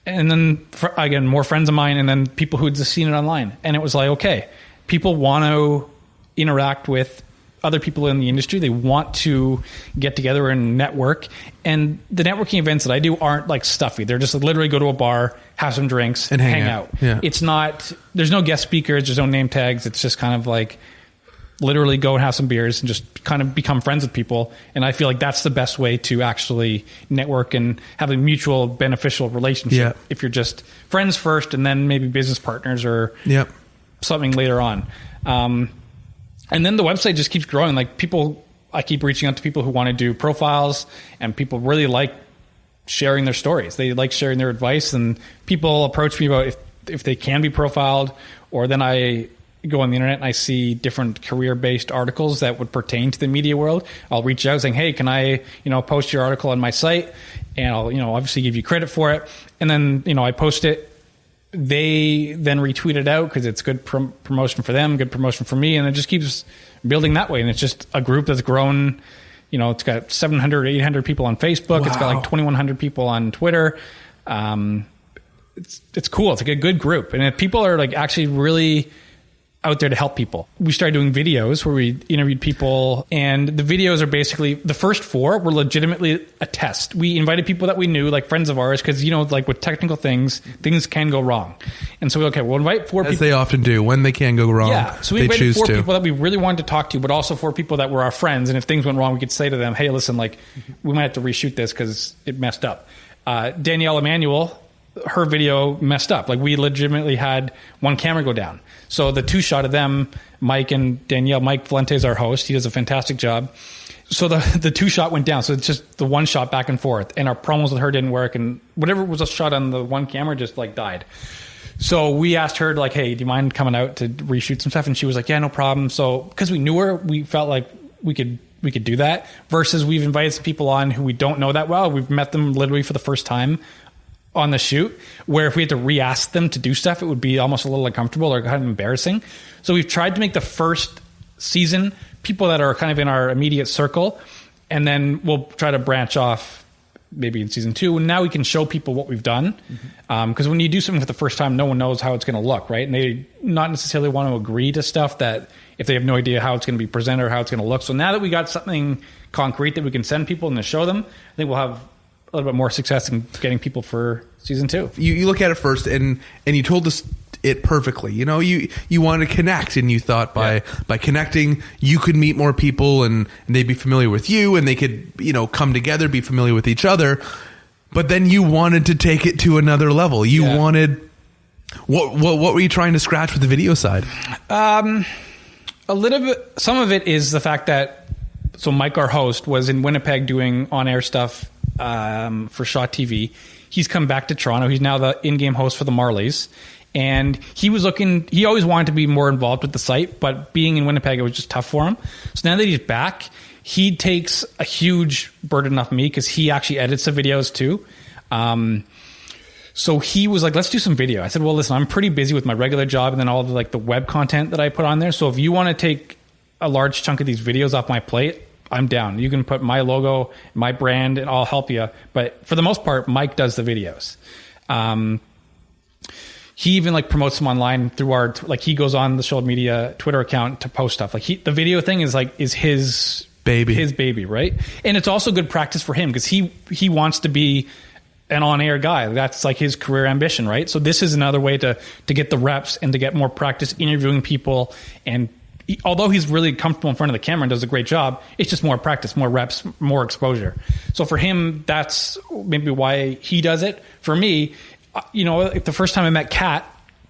And then, again, more friends of mine, and then people who'd just seen it online. And it was like, okay, people want to interact with other people in the industry. They want to get together and network. And the networking events that I do aren't like stuffy. They're just literally go to a bar, have some drinks, and hang out. Yeah. It's not, there's no guest speakers, there's no name tags. It's just kind of like literally go and have some beers and just kind of become friends with people. And I feel like that's the best way to actually network and have a mutual beneficial relationship. If you're just friends first and then maybe business partners or something later on. And then the website just keeps growing. Like I keep reaching out to people who want to do profiles, and people really like sharing their stories. They like sharing their advice, and people approach me about if they can be profiled, or then I go on the internet and I see different career-based articles that would pertain to the media world. I'll reach out saying, hey, can I, post your article on my site? And I'll, obviously give you credit for it. And then, I post it. They then retweet it out because it's good promotion for them, good promotion for me. And it just keeps building that way. And it's just a group that's grown. It's got 700, 800 people on Facebook. Wow. It's got like 2,100 people on Twitter. It's cool. It's like a good group. And if people are like actually really out there to help people. We started doing videos where we interviewed people, and the videos are basically, the first 4 were legitimately a test. We invited people that we knew, like friends of ours, because, like with technical things can go wrong. And so we'll invite 4 people. As they often do, when they can go wrong. Yeah, so we invited 4 people that we really wanted to talk to, but also 4 people that were our friends. And if things went wrong, we could say to them, hey, listen, like, we might have to reshoot this because it messed up. Danielle Emanuel, her video messed up. Like, we legitimately had one camera go down. So the 2-shot of them, Mike and Danielle, Mike Valente is our host. He does a fantastic job. So the 2-shot went down. So it's just the 1 shot back and forth. And our promos with her didn't work. And whatever was a shot on the one camera just like died. So we asked her like, hey, do you mind coming out to reshoot some stuff? And she was like, yeah, no problem. So because we knew her, we felt like we could do that. Versus we've invited some people on who we don't know that well. We've met them literally for the first time on the shoot, where if we had to re-ask them to do stuff, it would be almost a little uncomfortable or kind of embarrassing. So we've tried to make the first season people that are kind of in our immediate circle, and then we'll try to branch off maybe in season 2. And now we can show people what we've done. Because when you do something for the first time, no one knows how it's going to look, right? And they not necessarily want to agree to stuff that if they have no idea how it's going to be presented or how it's going to look. So now that we got something concrete that we can send people and to show them, I think we'll have a little bit more success in getting people for season 2. You look at it first, and you told us it perfectly. You wanted to connect, and you thought by connecting, you could meet more people, and they'd be familiar with you, and they could come together, be familiar with each other. But then you wanted to take it to another level. You wanted what were you trying to scratch with the video side? A little bit. Some of it is the fact that Mike, our host, was in Winnipeg doing on-air stuff for Shaw TV. He's come back to Toronto. He's now the in-game host for the Marlies. And he always wanted to be more involved with the site, but being in Winnipeg, it was just tough for him. So now that he's back, he takes a huge burden off me because he actually edits the videos too. So he was like, let's do some video. I said, well, listen, I'm pretty busy with my regular job and then all the web content that I put on there. So if you want to take a large chunk of these videos off my plate, I'm down. You can put my logo, my brand, and I'll help you. But for the most part, Mike does the videos. He even promotes them online through our, he goes on the Shold Media Twitter account to post stuff. The video thing is his baby, right? And it's also good practice for him because he wants to be an on-air guy. That's his career ambition, right? So this is another way to get the reps and to get more practice interviewing people. And although he's really comfortable in front of the camera and does a great job, it's just more practice, more reps, more exposure. So for him, that's maybe why he does it. For me, the first time I met Kat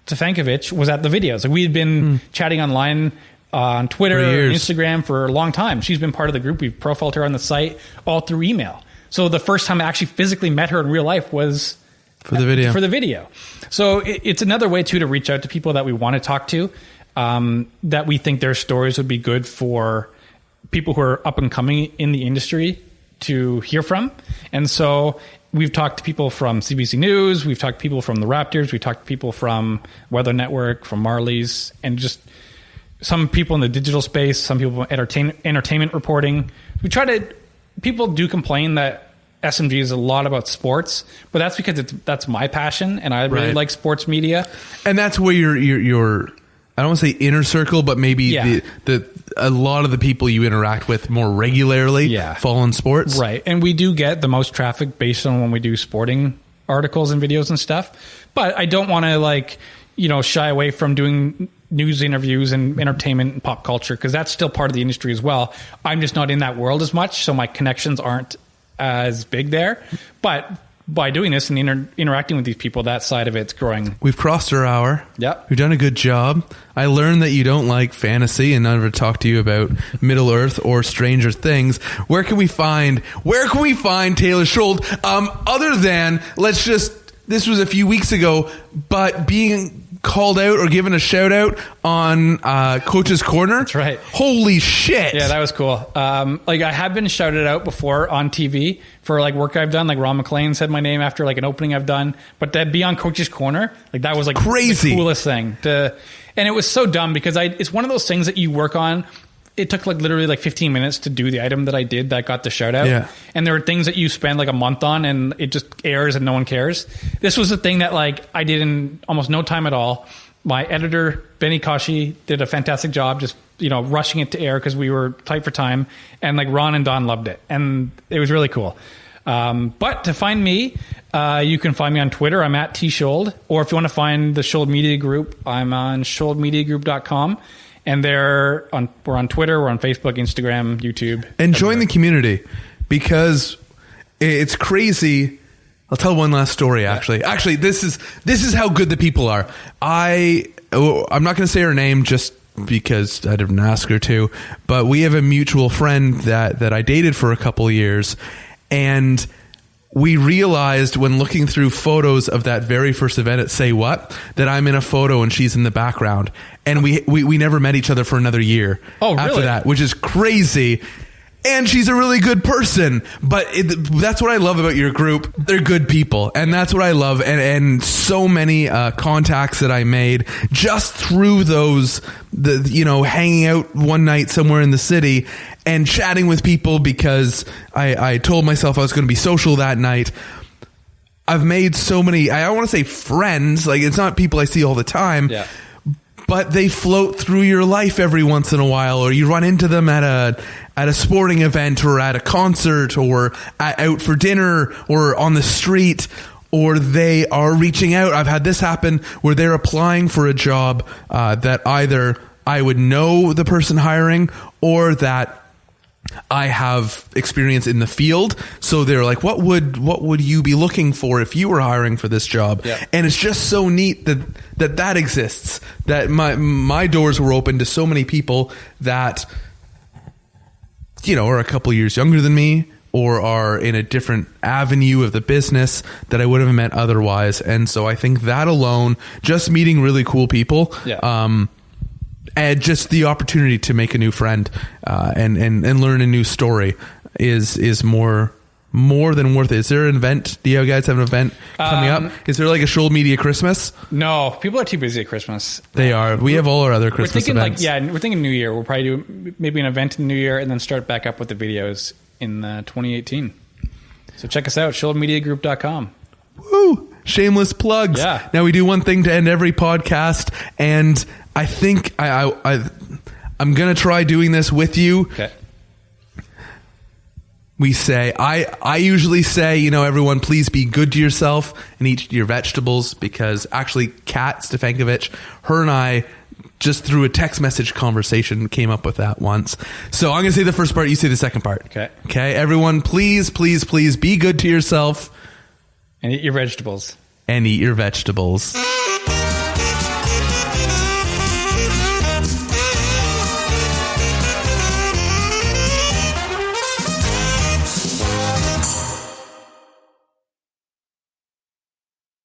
Stefankovich was at the videos. We had been chatting online on Twitter and Instagram for a long time. She's been part of the group. We've profiled her on the site all through email. So the first time I actually physically met her in real life was for the video. So it's another way too to reach out to people that we want to talk to, that we think their stories would be good for people who are up and coming in the industry to hear from. And so we've talked to people from CBC News, we've talked to people from the Raptors, we've talked to people from Weather Network, from Marlies, and just some people in the digital space, some people from entertainment reporting. People do complain that SMG is a lot about sports, but that's because that's my passion, and I really like sports media. And that's where your I don't want to say inner circle, but maybe a lot of the people you interact with more regularly fall in sports. Right. And we do get the most traffic based on when we do sporting articles and videos and stuff. But I don't want to shy away from doing news interviews and entertainment and pop culture, because that's still part of the industry as well. I'm just not in that world as much, so my connections aren't as big there. But by doing this and interacting with these people, that side of it's growing. We've crossed our hour. Yep. We've done a good job. I learned that you don't like fantasy, and never talk to you about Middle Earth or Stranger Things. Where can we find Taylor Shold? Other than, this was a few weeks ago, but being called out or given a shout out on Coach's Corner. That's right. Holy shit. Yeah, that was cool. I have been shouted out before on TV for work I've done. Ron McClain said my name after an opening I've done. But to be on Coach's Corner, that was crazy. The coolest thing. And it was so dumb because it's one of those things that you work on. It took literally 15 minutes to do the item that I did that got the shout out. Yeah. And there are things that you spend a month on and it just airs and no one cares. This was the thing that I did in almost no time at all. My editor, Benny Kashi, did a fantastic job just, rushing it to air because we were tight for time. And Ron and Don loved it. And it was really cool. But to find me, you can find me on Twitter. I'm at tshold. Or if you want to find the Shold Media Group, I'm on sholdmediagroup.com. And we're on Twitter, we're on Facebook, Instagram, YouTube. And join the community, because it's crazy. I'll tell one last story, actually. Yeah. Actually, this is how good the people are. I'm not going to say her name just because I didn't ask her to, but we have a mutual friend that I dated for a couple of years, and we realized when looking through photos of that very first event at Say What, that I'm in a photo and she's in the background. And we never met each other for another year after that, which is crazy. And she's a really good person. But that's what I love about your group. They're good people. And that's what I love. And so many contacts that I made just through those, hanging out one night somewhere in the city and chatting with people because I told myself I was going to be social that night. I've made so many, I don't want to say friends, it's not people I see all the time, but they float through your life every once in a while, or you run into them at a sporting event or at a concert or out for dinner or on the street, or they are reaching out. I've had this happen where they're applying for a job that either I would know the person hiring or that I have experience in the field. So they're like, what would you be looking for if you were hiring for this job? Yeah. And it's just so neat that exists, that my doors were open to so many people that, are a couple years younger than me or are in a different avenue of the business that I would have met otherwise. And so I think that alone, just meeting really cool people, and just the opportunity to make a new friend and learn a new story is more than worth it. Is there an event? Do you guys have an event coming up? Is there a Shold Media Christmas? No, people are too busy at Christmas. They are. We have all our other Christmas events. We're thinking New Year. We'll probably do maybe an event in the New Year and then start back up with the videos in 2018. So check us out, sholdmediagroup.com. Woo! Shameless plugs. Yeah. Now we do one thing to end every podcast, and I think I'm going to try doing this with you. Okay. We say, I usually say, everyone please be good to yourself and eat your vegetables, because actually Kat Stefankovich, her and I just through a text message conversation came up with that once. So I'm going to say the first part, you say the second part. Okay. Okay. Everyone please be good to yourself. And eat your vegetables. And eat your vegetables.